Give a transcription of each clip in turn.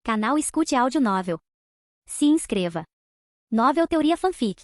Canal Escute Áudio Novel. Se inscreva. Novel Teoria Fanfic.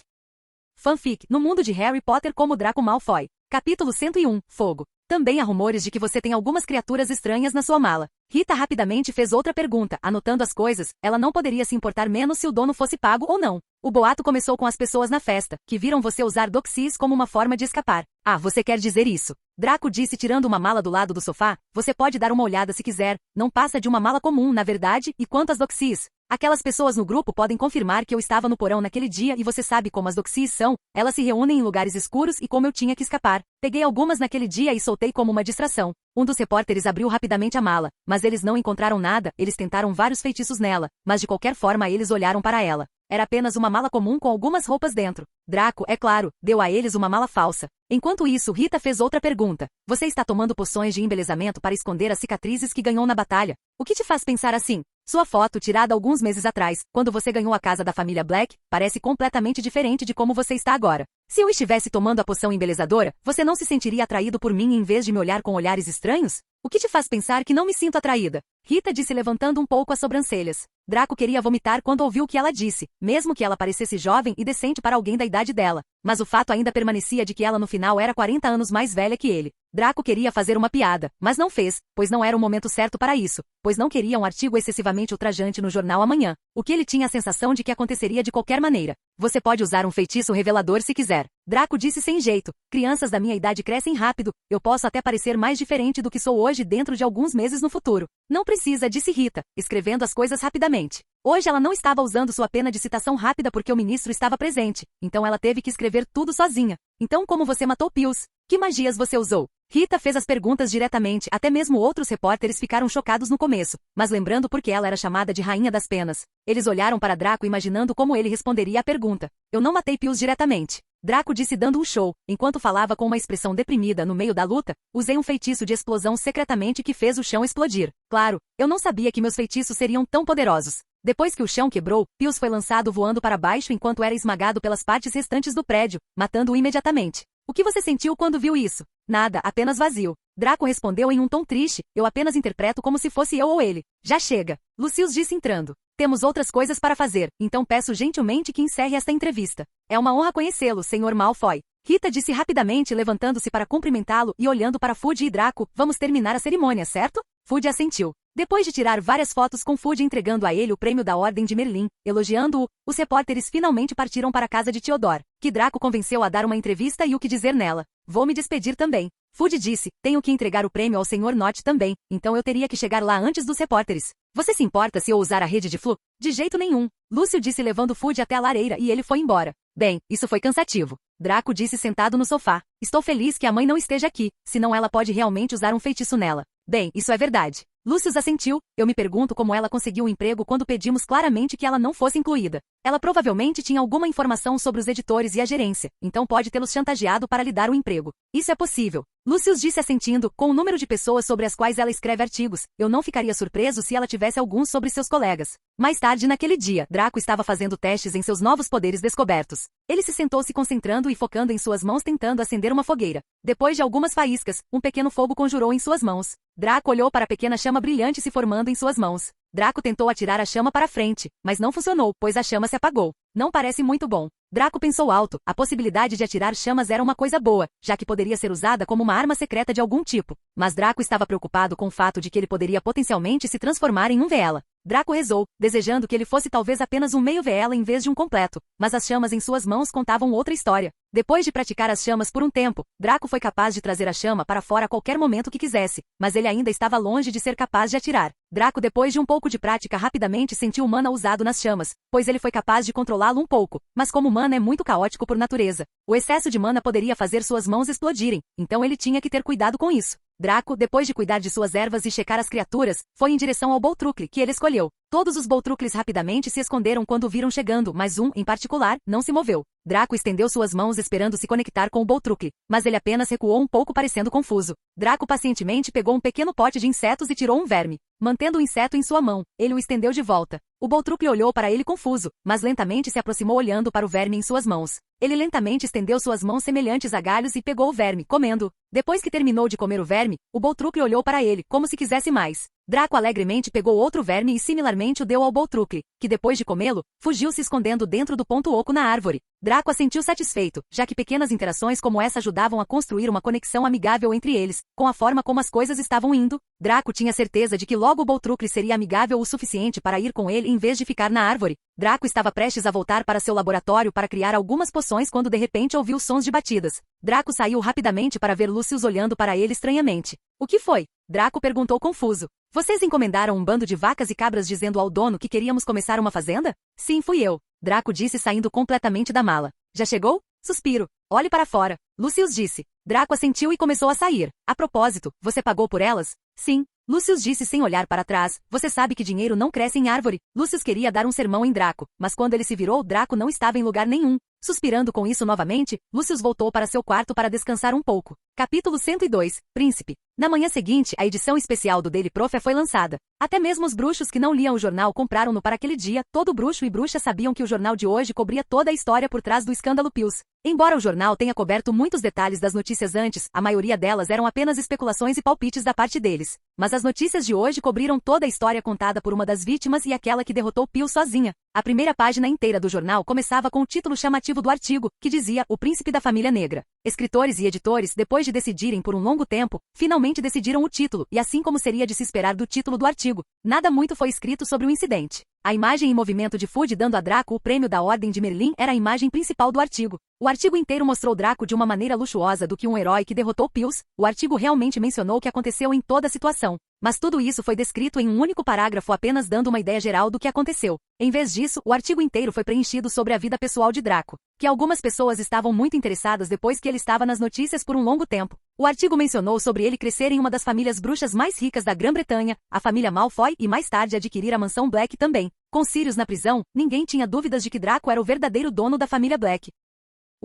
Fanfic, no mundo de Harry Potter como Draco Malfoy. Capítulo 101, Fogo. Também há rumores de que você tem algumas criaturas estranhas na sua mala. Rita rapidamente fez outra pergunta, anotando as coisas, ela não poderia se importar menos se o dono fosse pago ou não. O boato começou com as pessoas na festa, que viram você usar Doxys como uma forma de escapar. Ah, você quer dizer isso? Draco disse tirando uma mala do lado do sofá, você pode dar uma olhada se quiser, não passa de uma mala comum, na verdade, e quanto às Doxys? Aquelas pessoas no grupo podem confirmar que eu estava no porão naquele dia e você sabe como as Doxys são, elas se reúnem em lugares escuros e como eu tinha que escapar. Peguei algumas naquele dia e soltei como uma distração. Um dos repórteres abriu rapidamente a mala, mas eles não encontraram nada, eles tentaram vários feitiços nela, mas de qualquer forma eles olharam para ela. Era apenas uma mala comum com algumas roupas dentro. Draco, é claro, deu a eles uma mala falsa. Enquanto isso, Rita fez outra pergunta. Você está tomando poções de embelezamento para esconder as cicatrizes que ganhou na batalha? O que te faz pensar assim? Sua foto, tirada alguns meses atrás, quando você ganhou a casa da família Black, parece completamente diferente de como você está agora. Se eu estivesse tomando a poção embelezadora, você não se sentiria atraído por mim em vez de me olhar com olhares estranhos? O que te faz pensar que não me sinto atraída? Rita disse levantando um pouco as sobrancelhas. Draco queria vomitar quando ouviu o que ela disse, mesmo que ela parecesse jovem e decente para alguém da idade dela. Mas o fato ainda permanecia de que ela no final era 40 anos mais velha que ele. Draco queria fazer uma piada, mas não fez, pois não era o momento certo para isso, pois não queria um artigo excessivamente ultrajante no jornal amanhã, o que ele tinha a sensação de que aconteceria de qualquer maneira. Você pode usar um feitiço revelador se quiser. Draco disse sem jeito. Crianças da minha idade crescem rápido, eu posso até parecer mais diferente do que sou hoje dentro de alguns meses no futuro. Não precisa, disse Rita, escrevendo as coisas rapidamente. Hoje ela não estava usando sua pena de citação rápida porque o ministro estava presente, então ela teve que escrever tudo sozinha. Então como você matou Pius? Que magias você usou? Rita fez as perguntas diretamente, até mesmo outros repórteres ficaram chocados no começo, mas lembrando porque ela era chamada de Rainha das Penas. Eles olharam para Draco imaginando como ele responderia à pergunta. Eu não matei Pius diretamente. Draco disse dando um show, enquanto falava com uma expressão deprimida no meio da luta, usei um feitiço de explosão secretamente que fez o chão explodir. Claro, eu não sabia que meus feitiços seriam tão poderosos. Depois que o chão quebrou, Pius foi lançado voando para baixo enquanto era esmagado pelas partes restantes do prédio, matando-o imediatamente. O que você sentiu quando viu isso? Nada, apenas vazio. Draco respondeu em um tom triste, eu apenas interpreto como se fosse eu ou ele. Já chega. Lucius disse entrando. Temos outras coisas para fazer, então peço gentilmente que encerre esta entrevista. É uma honra conhecê-lo, Sr. Malfoy. Rita disse rapidamente levantando-se para cumprimentá-lo e olhando para Fudge e Draco, vamos terminar a cerimônia, certo? Fudge assentiu. Depois de tirar várias fotos com Fudge entregando a ele o prêmio da Ordem de Merlin, elogiando-o, os repórteres finalmente partiram para a casa de Theodore, que Draco convenceu a dar uma entrevista e o que dizer nela. Vou me despedir também. Fudge disse, tenho que entregar o prêmio ao Sr. Nott também, então eu teria que chegar lá antes dos repórteres. Você se importa se eu usar a rede de flu? De jeito nenhum. Lúcio disse levando Fudge até a lareira e ele foi embora. Bem, isso foi cansativo. Draco disse sentado no sofá. Estou feliz que a mãe não esteja aqui, senão ela pode realmente usar um feitiço nela. Bem, isso é verdade. Lucius assentiu, eu me pergunto como ela conseguiu o emprego quando pedimos claramente que ela não fosse incluída. Ela provavelmente tinha alguma informação sobre os editores e a gerência, então pode tê-los chantageado para lhe dar o emprego. Isso é possível. Lucius disse assentindo, com o número de pessoas sobre as quais ela escreve artigos, eu não ficaria surpreso se ela tivesse alguns sobre seus colegas. Mais tarde naquele dia, Draco estava fazendo testes em seus novos poderes descobertos. Ele se sentou se concentrando e focando em suas mãos tentando acender uma fogueira. Depois de algumas faíscas, um pequeno fogo conjurou em suas mãos. Draco olhou para a pequena chama brilhante se formando em suas mãos. Draco tentou atirar a chama para frente, mas não funcionou, pois a chama se apagou. Não parece muito bom. Draco pensou alto, a possibilidade de atirar chamas era uma coisa boa, já que poderia ser usada como uma arma secreta de algum tipo. Mas Draco estava preocupado com o fato de que ele poderia potencialmente se transformar em um Veela. Draco rezou, desejando que ele fosse talvez apenas um meio Veela em vez de um completo, mas as chamas em suas mãos contavam outra história. Depois de praticar as chamas por um tempo, Draco foi capaz de trazer a chama para fora a qualquer momento que quisesse, mas ele ainda estava longe de ser capaz de atirar. Draco depois de um pouco de prática rapidamente sentiu o mana usado nas chamas, pois ele foi capaz de controlá-lo um pouco, mas como o mana é muito caótico por natureza, o excesso de mana poderia fazer suas mãos explodirem, então ele tinha que ter cuidado com isso. Draco, depois de cuidar de suas ervas e checar as criaturas, foi em direção ao Boltrucle que ele escolheu. Todos os Boltrucles rapidamente se esconderam quando o viram chegando, mas um, em particular, não se moveu. Draco estendeu suas mãos esperando se conectar com o Boltrucle, mas ele apenas recuou um pouco parecendo confuso. Draco pacientemente pegou um pequeno pote de insetos e tirou um verme. Mantendo o inseto em sua mão, ele o estendeu de volta. O Boltrucle olhou para ele confuso, mas lentamente se aproximou olhando para o verme em suas mãos. Ele lentamente estendeu suas mãos semelhantes a galhos e pegou o verme, comendo. Depois que terminou de comer o verme, o Boltrucle olhou para ele, como se quisesse mais. Draco alegremente pegou outro verme e similarmente o deu ao Boltrucle, que depois de comê-lo, fugiu se escondendo dentro do ponto oco na árvore. Draco assentiu satisfeito, já que pequenas interações como essa ajudavam a construir uma conexão amigável entre eles. Com a forma como as coisas estavam indo, Draco tinha certeza de que logo o Boltrucle seria amigável o suficiente para ir com ele em vez de ficar na árvore. Draco estava prestes a voltar para seu laboratório para criar algumas poções quando de repente ouviu sons de batidas. Draco saiu rapidamente para ver Lucius olhando para ele estranhamente. O que foi? Draco perguntou confuso. Vocês encomendaram um bando de vacas e cabras dizendo ao dono que queríamos começar uma fazenda? Sim, fui eu. Draco disse saindo completamente da mala. Já chegou? Suspiro. Olhe para fora. Lucius disse. Draco assentiu e começou a sair. A propósito, você pagou por elas? Sim. Lucius disse sem olhar para trás. Você sabe que dinheiro não cresce em árvore. Lucius queria dar um sermão em Draco, mas quando ele se virou, Draco não estava em lugar nenhum. Suspirando com isso novamente, Lucius voltou para seu quarto para descansar um pouco. Capítulo 102, Príncipe. Na manhã seguinte, a edição especial do Daily Prophet foi lançada. Até mesmo os bruxos que não liam o jornal compraram-no para aquele dia. Todo bruxo e bruxa sabiam que o jornal de hoje cobria toda a história por trás do escândalo Pius. Embora o jornal tenha coberto muitos detalhes das notícias antes, a maioria delas eram apenas especulações e palpites da parte deles. Mas as notícias de hoje cobriram toda a história contada por uma das vítimas e aquela que derrotou Pius sozinha. A primeira página inteira do jornal começava com o título chamativo do artigo, que dizia O Príncipe da Família Negra. Escritores e editores, depois de decidirem por um longo tempo, finalmente decidiram o título, e assim como seria de se esperar do título do artigo, nada muito foi escrito sobre o incidente. A imagem em movimento de Fudge dando a Draco o prêmio da Ordem de Merlin era a imagem principal do artigo. O artigo inteiro mostrou Draco de uma maneira luxuosa do que um herói que derrotou Pius. O artigo realmente mencionou o que aconteceu em toda a situação. Mas tudo isso foi descrito em um único parágrafo apenas dando uma ideia geral do que aconteceu. Em vez disso, o artigo inteiro foi preenchido sobre a vida pessoal de Draco, que algumas pessoas estavam muito interessadas depois que ele estava nas notícias por um longo tempo. O artigo mencionou sobre ele crescer em uma das famílias bruxas mais ricas da Grã-Bretanha, a família Malfoy, e mais tarde adquirir a mansão Black também. Com Sirius na prisão, ninguém tinha dúvidas de que Draco era o verdadeiro dono da família Black.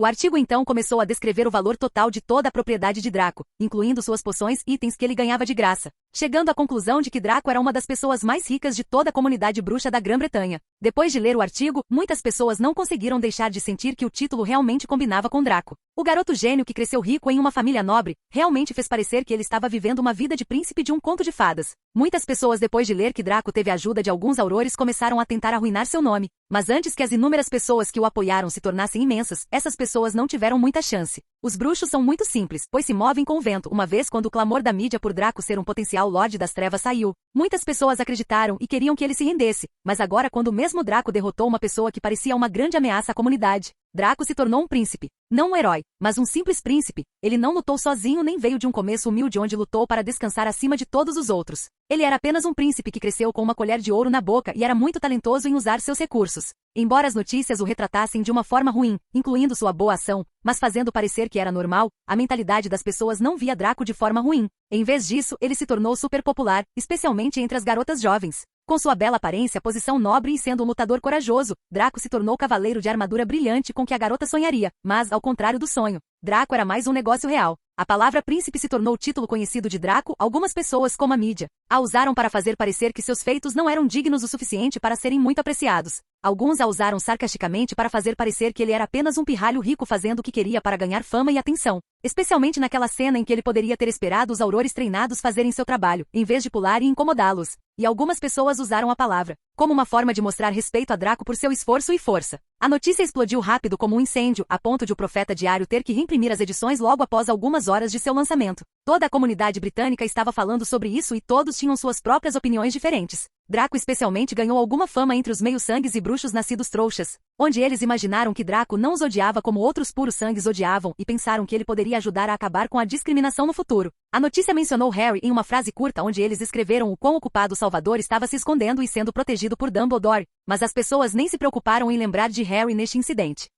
O artigo então começou a descrever o valor total de toda a propriedade de Draco, incluindo suas poções e itens que ele ganhava de graça, chegando à conclusão de que Draco era uma das pessoas mais ricas de toda a comunidade bruxa da Grã-Bretanha. Depois de ler o artigo, muitas pessoas não conseguiram deixar de sentir que o título realmente combinava com Draco. O garoto gênio que cresceu rico em uma família nobre, realmente fez parecer que ele estava vivendo uma vida de príncipe de um conto de fadas. Muitas pessoas depois de ler que Draco teve a ajuda de alguns aurores começaram a tentar arruinar seu nome, mas antes que as inúmeras pessoas que o apoiaram se tornassem imensas, essas pessoas não tiveram muita chance. Os bruxos são muito simples, pois se movem com o vento. Uma vez quando o clamor da mídia por Draco ser um potencial Lorde das Trevas saiu, muitas pessoas acreditaram e queriam que ele se rendesse, mas agora quando o mesmo Draco derrotou uma pessoa que parecia uma grande ameaça à comunidade, Draco se tornou um príncipe. Não um herói, mas um simples príncipe. Ele não lutou sozinho nem veio de um começo humilde onde lutou para descansar acima de todos os outros. Ele era apenas um príncipe que cresceu com uma colher de ouro na boca e era muito talentoso em usar seus recursos. Embora as notícias o retratassem de uma forma ruim, incluindo sua boa ação, mas fazendo parecer que era normal, a mentalidade das pessoas não via Draco de forma ruim. Em vez disso, ele se tornou super popular, especialmente entre as garotas jovens. Com sua bela aparência, posição nobre e sendo um lutador corajoso, Draco se tornou o cavaleiro de armadura brilhante com que a garota sonharia, mas, ao contrário do sonho, Draco era mais um negócio real. A palavra príncipe se tornou o título conhecido de Draco. Algumas pessoas, como a mídia, a usaram para fazer parecer que seus feitos não eram dignos o suficiente para serem muito apreciados. Alguns a usaram sarcasticamente para fazer parecer que ele era apenas um pirralho rico fazendo o que queria para ganhar fama e atenção. Especialmente naquela cena em que ele poderia ter esperado os aurores treinados fazerem seu trabalho, em vez de pular e incomodá-los. E algumas pessoas usaram a palavra como uma forma de mostrar respeito a Draco por seu esforço e força. A notícia explodiu rápido como um incêndio, a ponto de o Profeta Diário ter que reimprimir as edições logo após algumas horas de seu lançamento. Toda a comunidade britânica estava falando sobre isso e todos tinham suas próprias opiniões diferentes. Draco especialmente ganhou alguma fama entre os meio-sangues e bruxos nascidos trouxas, onde eles imaginaram que Draco não os odiava como outros puros-sangues odiavam e pensaram que ele poderia ajudar a acabar com a discriminação no futuro. A notícia mencionou Harry em uma frase curta onde eles escreveram o quão ocupado o Salvador estava se escondendo e sendo protegido por Dumbledore, mas as pessoas nem se preocuparam em lembrar de Harry neste incidente.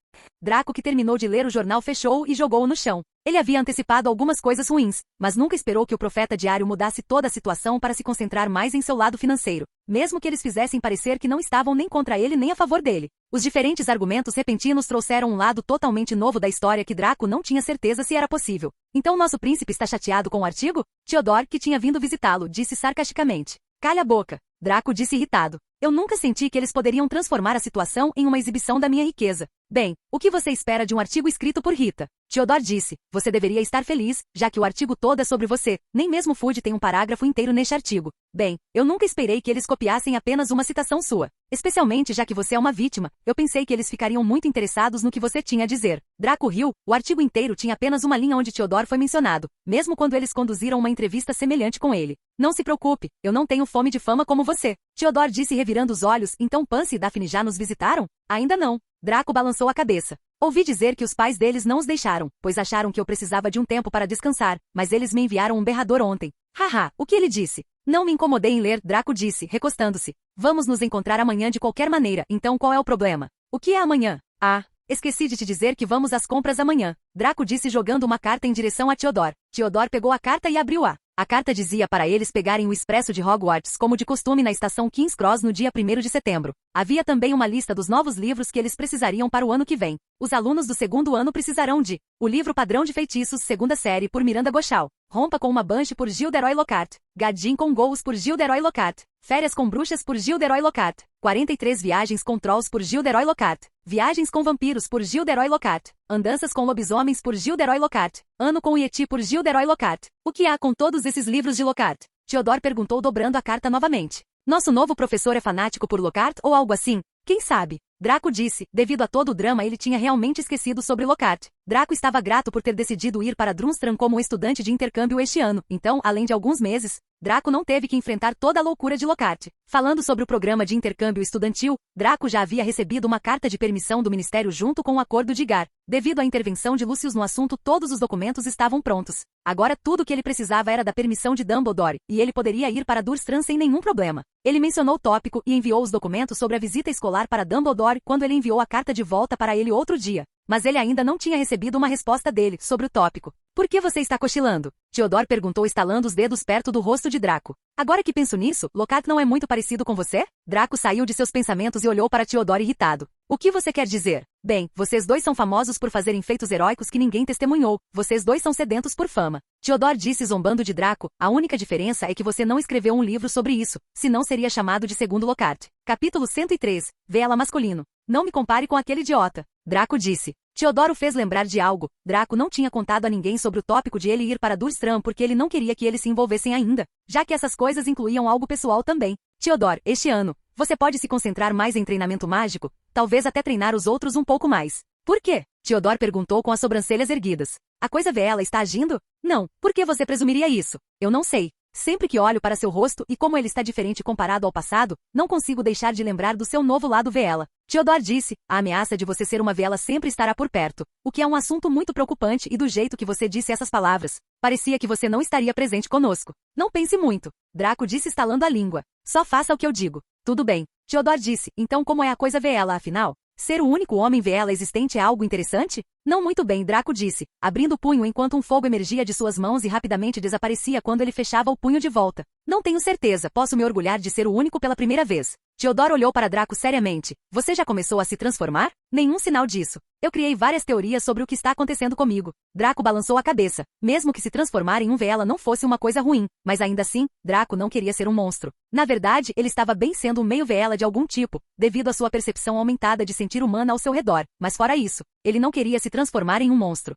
Draco, que terminou de ler o jornal, fechou-o e jogou-o no chão. Ele havia antecipado algumas coisas ruins, mas nunca esperou que o Profeta Diário mudasse toda a situação para se concentrar mais em seu lado financeiro, mesmo que eles fizessem parecer que não estavam nem contra ele nem a favor dele. Os diferentes argumentos repentinos trouxeram um lado totalmente novo da história que Draco não tinha certeza se era possível. Então nosso príncipe está chateado com o artigo? Theodore, que tinha vindo visitá-lo, disse sarcasticamente. Calha a boca. Draco disse irritado. Eu nunca senti que eles poderiam transformar a situação em uma exibição da minha riqueza. Bem, o que você espera de um artigo escrito por Rita? Theodore disse, você deveria estar feliz, já que o artigo todo é sobre você. Nem mesmo Food tem um parágrafo inteiro neste artigo. Bem, eu nunca esperei que eles copiassem apenas uma citação sua. Especialmente já que você é uma vítima, eu pensei que eles ficariam muito interessados no que você tinha a dizer. Draco riu, o artigo inteiro tinha apenas uma linha onde Theodore foi mencionado, mesmo quando eles conduziram uma entrevista semelhante com ele. Não se preocupe, eu não tenho fome de fama como você. Theodore disse revirando os olhos, então Pansy e Daphne já nos visitaram? Ainda não. Draco balançou a cabeça. Ouvi dizer que os pais deles não os deixaram, pois acharam que eu precisava de um tempo para descansar, mas eles me enviaram um berrador ontem. Haha, o que ele disse? Não me incomodei em ler, Draco disse, recostando-se. Vamos nos encontrar amanhã de qualquer maneira, então qual é o problema? O que é amanhã? Ah, esqueci de te dizer que vamos às compras amanhã. Draco disse jogando uma carta em direção a Theodore. Theodore pegou a carta e abriu-a. A carta dizia para eles pegarem o expresso de Hogwarts como de costume na estação King's Cross no dia 1º de setembro. Havia também uma lista dos novos livros que eles precisariam para o ano que vem. Os alunos do segundo ano precisarão de O Livro Padrão de Feitiços, segunda série, por Miranda Gochal. Rompa com uma Banshee, por Gilderoy Lockhart. Gadin com Gols, por Gilderoy Lockhart. Férias com Bruxas, por Gilderoy Lockhart. 43 Viagens com Trolls, por Gilderoy Lockhart. Viagens com Vampiros, por Gilderoy Lockhart. Andanças com Lobisomens, por Gilderoy Lockhart. Ano com Yeti, por Gilderoy Lockhart. O que há com todos esses livros de Lockhart? Theodore perguntou dobrando a carta novamente. Nosso novo professor é fanático por Lockhart ou algo assim? Quem sabe? Draco disse, devido a todo o drama ele tinha realmente esquecido sobre Lockhart. Draco estava grato por ter decidido ir para Drumstran como estudante de intercâmbio este ano, então, além de alguns meses, Draco não teve que enfrentar toda a loucura de Lockhart. Falando sobre o programa de intercâmbio estudantil, Draco já havia recebido uma carta de permissão do Ministério junto com o acordo de Gar. Devido à intervenção de Lucius no assunto, todos os documentos estavam prontos. Agora tudo o que ele precisava era da permissão de Dumbledore, e ele poderia ir para Durmstrang sem nenhum problema. Ele mencionou o tópico e enviou os documentos sobre a visita escolar para Dumbledore quando ele enviou a carta de volta para ele outro dia. Mas ele ainda não tinha recebido uma resposta dele sobre o tópico. Por que você está cochilando? Theodore perguntou estalando os dedos perto do rosto de Draco. Agora que penso nisso, Lockhart não é muito parecido com você? Draco saiu de seus pensamentos e olhou para Theodore irritado. O que você quer dizer? Bem, vocês dois são famosos por fazerem feitos heróicos que ninguém testemunhou. Vocês dois são sedentos por fama. Theodore disse zombando de Draco, a única diferença é que você não escreveu um livro sobre isso, senão seria chamado de segundo Lockhart. Capítulo 103. Vê-la masculino. Não me compare com aquele idiota. Draco disse. Theodore o fez lembrar de algo. Draco não tinha contado a ninguém sobre o tópico de ele ir para Durmstrang porque ele não queria que eles se envolvessem ainda, já que essas coisas incluíam algo pessoal também. Theodore, este ano, você pode se concentrar mais em treinamento mágico, talvez até treinar os outros um pouco mais. Por quê? Theodore perguntou com as sobrancelhas erguidas. A coisa Vela está agindo? Não. Por que você presumiria isso? Eu não sei. Sempre que olho para seu rosto e como ele está diferente comparado ao passado, não consigo deixar de lembrar do seu novo lado Vela. Theodore disse, a ameaça de você ser uma Vela sempre estará por perto, o que é um assunto muito preocupante e do jeito que você disse essas palavras, parecia que você não estaria presente conosco. Não pense muito. Draco disse estalando a língua. Só faça o que eu digo. Tudo bem. Theodore disse, então como é a coisa Vela afinal? Ser o único homem Vela existente é algo interessante? Não muito bem, Draco disse, abrindo o punho enquanto um fogo emergia de suas mãos e rapidamente desaparecia quando ele fechava o punho de volta. Não tenho certeza, posso me orgulhar de ser o único pela primeira vez. Theodore olhou para Draco seriamente. Você já começou a se transformar? Nenhum sinal disso. Eu criei várias teorias sobre o que está acontecendo comigo. Draco balançou a cabeça. Mesmo que se transformar em um Vela não fosse uma coisa ruim, mas ainda assim, Draco não queria ser um monstro. Na verdade, ele estava bem sendo um meio Vela de algum tipo, devido à sua percepção aumentada de sentir humana ao seu redor, mas fora isso, ele não queria se transformar em um monstro.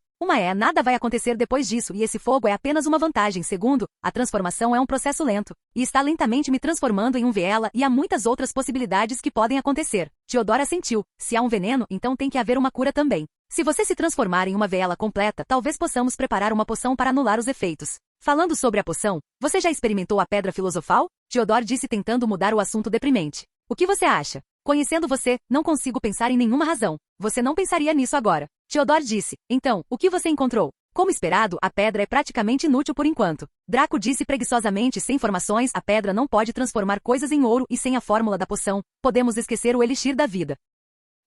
Nada vai acontecer depois disso e esse fogo é apenas uma vantagem. Segundo, a transformação é um processo lento, e está lentamente me transformando em um Vela e há muitas outras possibilidades que podem acontecer. Theodore assentiu. Se há um veneno, então tem que haver uma cura também. Se você se transformar em uma Vela completa, talvez possamos preparar uma poção para anular os efeitos. Falando sobre a poção, você já experimentou a Pedra Filosofal? Theodore disse tentando mudar o assunto deprimente. O que você acha? Conhecendo você, não consigo pensar em nenhuma razão. Você não pensaria nisso agora. Theodore disse. Então, o que você encontrou? Como esperado, a pedra é praticamente inútil por enquanto. Draco disse preguiçosamente sem informações, a pedra não pode transformar coisas em ouro e sem a fórmula da poção, podemos esquecer o elixir da vida.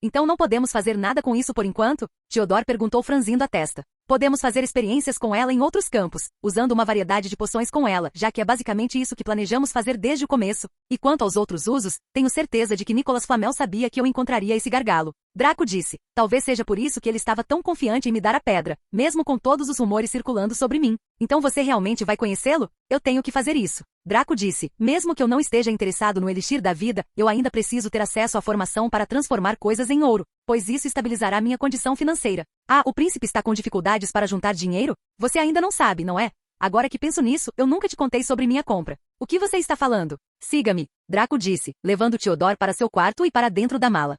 Então não podemos fazer nada com isso por enquanto? Theodore perguntou franzindo a testa. Podemos fazer experiências com ela em outros campos, usando uma variedade de poções com ela, já que é basicamente isso que planejamos fazer desde o começo. E quanto aos outros usos, tenho certeza de que Nicolas Flamel sabia que eu encontraria esse gargalo. Draco disse. Talvez seja por isso que ele estava tão confiante em me dar a pedra, mesmo com todos os rumores circulando sobre mim. Então você realmente vai conhecê-lo? Eu tenho que fazer isso. Draco disse. Mesmo que eu não esteja interessado no elixir da vida, eu ainda preciso ter acesso à formação para transformar coisas em ouro, pois isso estabilizará minha condição financeira. Ah, o príncipe está com dificuldades para juntar dinheiro? Você ainda não sabe, não é? Agora que penso nisso, eu nunca te contei sobre minha compra. O que você está falando? Siga-me, Draco disse, levando Theodore para seu quarto e para dentro da mala.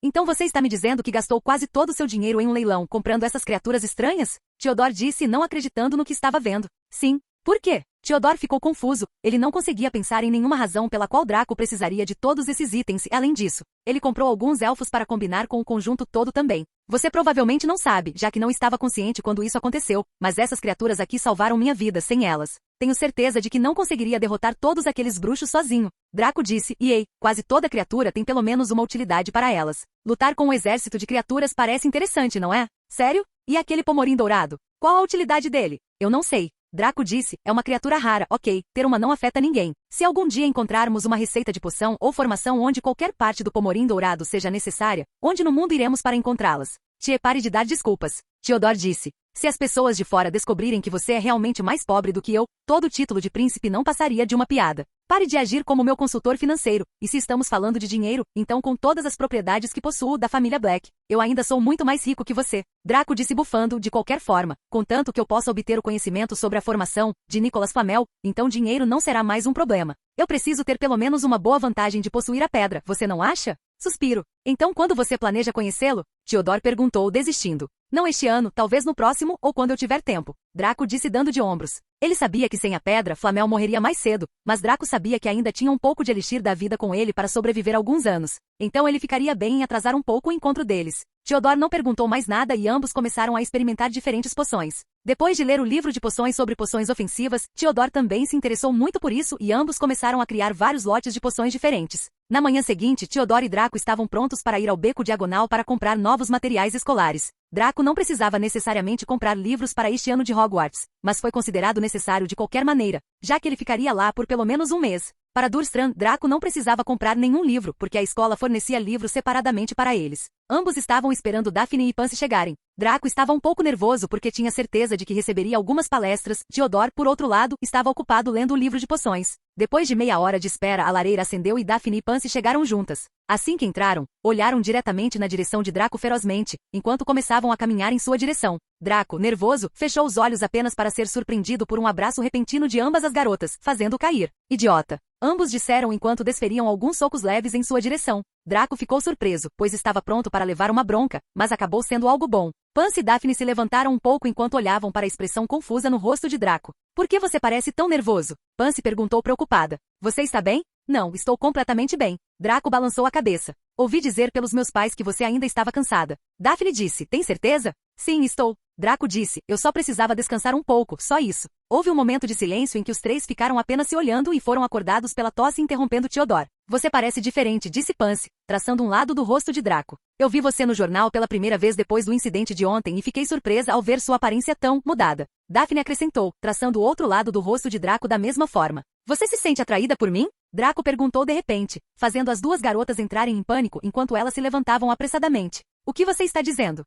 Então você está me dizendo que gastou quase todo o seu dinheiro em um leilão comprando essas criaturas estranhas? Theodore disse, não acreditando no que estava vendo. Sim. Por quê? Theodore ficou confuso. Ele não conseguia pensar em nenhuma razão pela qual Draco precisaria de todos esses itens e, além disso, ele comprou alguns elfos para combinar com o conjunto todo também. Você provavelmente não sabe, já que não estava consciente quando isso aconteceu, mas essas criaturas aqui salvaram minha vida sem elas. Tenho certeza de que não conseguiria derrotar todos aqueles bruxos sozinho. Draco disse, e ei, quase toda criatura tem pelo menos uma utilidade para elas. Lutar com um exército de criaturas parece interessante, não é? Sério? E aquele pomorim dourado? Qual a utilidade dele? Eu não sei. Draco disse, é uma criatura rara, ok, ter uma não afeta ninguém. Se algum dia encontrarmos uma receita de poção ou formação onde qualquer parte do pomorim dourado seja necessária, onde no mundo iremos para encontrá-las? Pare de dar desculpas. Theodore disse. Se as pessoas de fora descobrirem que você é realmente mais pobre do que eu, todo o título de príncipe não passaria de uma piada. Pare de agir como meu consultor financeiro, e se estamos falando de dinheiro, então com todas as propriedades que possuo da família Black, eu ainda sou muito mais rico que você. Draco disse bufando, de qualquer forma, contanto que eu possa obter o conhecimento sobre a formação de Nicolas Flamel, então dinheiro não será mais um problema. Eu preciso ter pelo menos uma boa vantagem de possuir a pedra, você não acha? Suspiro. Então quando você planeja conhecê-lo? Theodore perguntou, desistindo. Não este ano, talvez no próximo, ou quando eu tiver tempo. Draco disse dando de ombros. Ele sabia que sem a pedra, Flamel morreria mais cedo, mas Draco sabia que ainda tinha um pouco de elixir da vida com ele para sobreviver alguns anos. Então ele ficaria bem em atrasar um pouco o encontro deles. Theodore não perguntou mais nada e ambos começaram a experimentar diferentes poções. Depois de ler o livro de poções sobre poções ofensivas, Theodore também se interessou muito por isso e ambos começaram a criar vários lotes de poções diferentes. Na manhã seguinte, Theodore e Draco estavam prontos para ir ao beco diagonal para comprar novos materiais escolares. Draco não precisava necessariamente comprar livros para este ano de Hogwarts, mas foi considerado necessário de qualquer maneira, já que ele ficaria lá por pelo menos um mês. Para Durmstrang, Draco não precisava comprar nenhum livro, porque a escola fornecia livros separadamente para eles. Ambos estavam esperando Daphne e Pansy chegarem. Draco estava um pouco nervoso porque tinha certeza de que receberia algumas palestras. Theodore, por outro lado, estava ocupado lendo o livro de poções. Depois de meia hora de espera, a lareira acendeu e Daphne e Pansy chegaram juntas. Assim que entraram, olharam diretamente na direção de Draco ferozmente, enquanto começavam a caminhar em sua direção. Draco, nervoso, fechou os olhos apenas para ser surpreendido por um abraço repentino de ambas as garotas, fazendo cair. Idiota! Ambos disseram enquanto desferiam alguns socos leves em sua direção. Draco ficou surpreso, pois estava pronto para levar uma bronca, mas acabou sendo algo bom. Pansy e Daphne se levantaram um pouco enquanto olhavam para a expressão confusa no rosto de Draco. Por que você parece tão nervoso? Pansy perguntou preocupada. Você está bem? Não, estou completamente bem. Draco balançou a cabeça. Ouvi dizer pelos meus pais que você ainda estava cansada. Daphne disse, tem certeza? Sim, estou. Draco disse, eu só precisava descansar um pouco, só isso. Houve um momento de silêncio em que os três ficaram apenas se olhando e foram acordados pela tosse interrompendo Theodore. Você parece diferente, disse Pansy, traçando um lado do rosto de Draco. Eu vi você no jornal pela primeira vez depois do incidente de ontem e fiquei surpresa ao ver sua aparência tão mudada. Daphne acrescentou, traçando o outro lado do rosto de Draco da mesma forma. Você se sente atraída por mim? Draco perguntou de repente, fazendo as duas garotas entrarem em pânico enquanto elas se levantavam apressadamente. O que você está dizendo?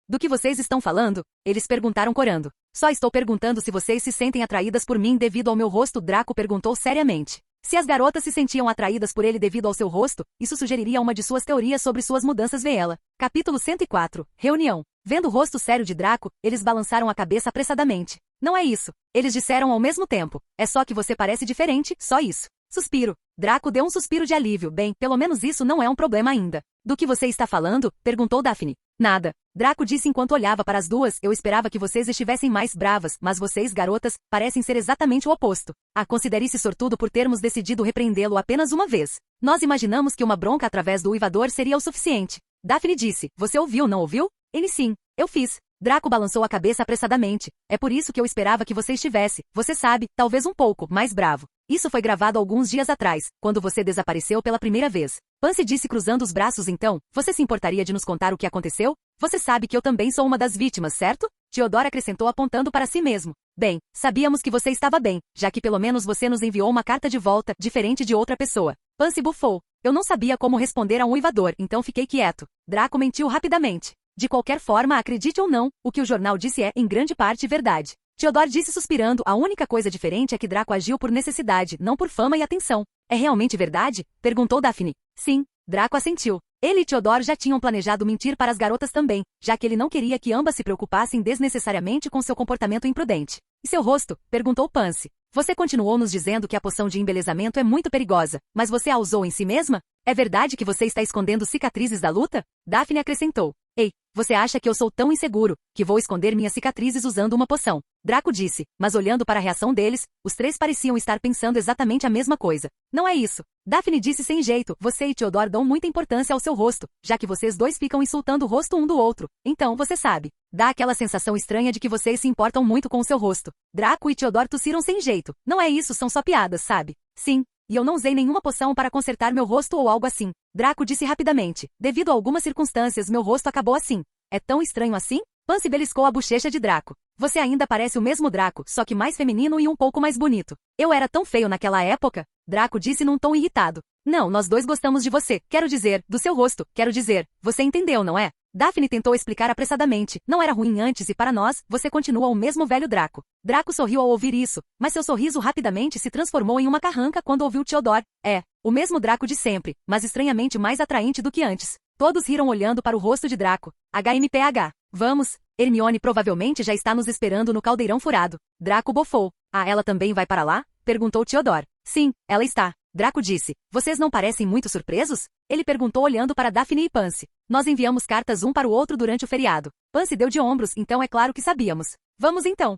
Do que vocês estão falando? Eles perguntaram corando. Só estou perguntando se vocês se sentem atraídas por mim devido ao meu rosto, Draco perguntou seriamente. Se as garotas se sentiam atraídas por ele devido ao seu rosto, isso sugeriria uma de suas teorias sobre suas mudanças ela. Capítulo 104. Reunião. Vendo o rosto sério de Draco, eles balançaram a cabeça apressadamente. Não é isso. Eles disseram ao mesmo tempo. É só que você parece diferente, só isso. Suspiro. Draco deu um suspiro de alívio. Bem, pelo menos isso não é um problema ainda. Do que você está falando? Perguntou Daphne. Nada. Draco disse enquanto olhava para as duas, eu esperava que vocês estivessem mais bravas, mas vocês, garotas, parecem ser exatamente o oposto. Considere-se sortudo por termos decidido repreendê-lo apenas uma vez. Nós imaginamos que uma bronca através do uivador seria o suficiente. Daphne disse, você ouviu, não ouviu? Ele sim, eu fiz. Draco balançou a cabeça apressadamente. É por isso que eu esperava que você estivesse, você sabe, talvez um pouco, mais bravo. Isso foi gravado alguns dias atrás, quando você desapareceu pela primeira vez. Pansy disse cruzando os braços então, você se importaria de nos contar o que aconteceu? Você sabe que eu também sou uma das vítimas, certo? Theodore acrescentou apontando para si mesmo. Bem, sabíamos que você estava bem, já que pelo menos você nos enviou uma carta de volta, diferente de outra pessoa. Pansy bufou. Eu não sabia como responder a um uivador, então fiquei quieto. Draco mentiu rapidamente. De qualquer forma, acredite ou não, o que o jornal disse é, em grande parte, verdade. Theodore disse suspirando, a única coisa diferente é que Draco agiu por necessidade, não por fama e atenção. É realmente verdade? Perguntou Daphne. Sim, Draco assentiu. Ele e Theodore já tinham planejado mentir para as garotas também, já que ele não queria que ambas se preocupassem desnecessariamente com seu comportamento imprudente. E seu rosto? Perguntou Pansy. Você continuou nos dizendo que a poção de embelezamento é muito perigosa, mas você a usou em si mesma? É verdade que você está escondendo cicatrizes da luta? Daphne acrescentou. Ei, você acha que eu sou tão inseguro, que vou esconder minhas cicatrizes usando uma poção? Draco disse, mas olhando para a reação deles, os três pareciam estar pensando exatamente a mesma coisa. Não é isso. Daphne disse sem jeito, você e Theodore dão muita importância ao seu rosto, já que vocês dois ficam insultando o rosto um do outro. Então, você sabe. Dá aquela sensação estranha de que vocês se importam muito com o seu rosto. Draco e Theodore tossiram sem jeito. Não é isso, são só piadas, sabe? Sim. E eu não usei nenhuma poção para consertar meu rosto ou algo assim. Draco disse rapidamente. Devido a algumas circunstâncias, meu rosto acabou assim. É tão estranho assim? Pansy beliscou a bochecha de Draco. Você ainda parece o mesmo Draco, só que mais feminino e um pouco mais bonito. Eu era tão feio naquela época? Draco disse num tom irritado. Não, nós dois gostamos de você. Quero dizer, do seu rosto. Quero dizer, você entendeu, não é? Daphne tentou explicar apressadamente. Não era ruim antes e para nós, você continua o mesmo velho Draco. Draco sorriu ao ouvir isso, mas seu sorriso rapidamente se transformou em uma carranca quando ouviu Theodore. É, o mesmo Draco de sempre, mas estranhamente mais atraente do que antes. Todos riram olhando para o rosto de Draco. HMPH. Vamos. Hermione provavelmente já está nos esperando no caldeirão furado. Draco bofou. Ah, ela também vai para lá? Perguntou Theodore. Sim, ela está. Draco disse. Vocês não parecem muito surpresos? Ele perguntou olhando para Daphne e Pansy. Nós enviamos cartas um para o outro durante o feriado. Pansy deu de ombros, então é claro que sabíamos. Vamos então.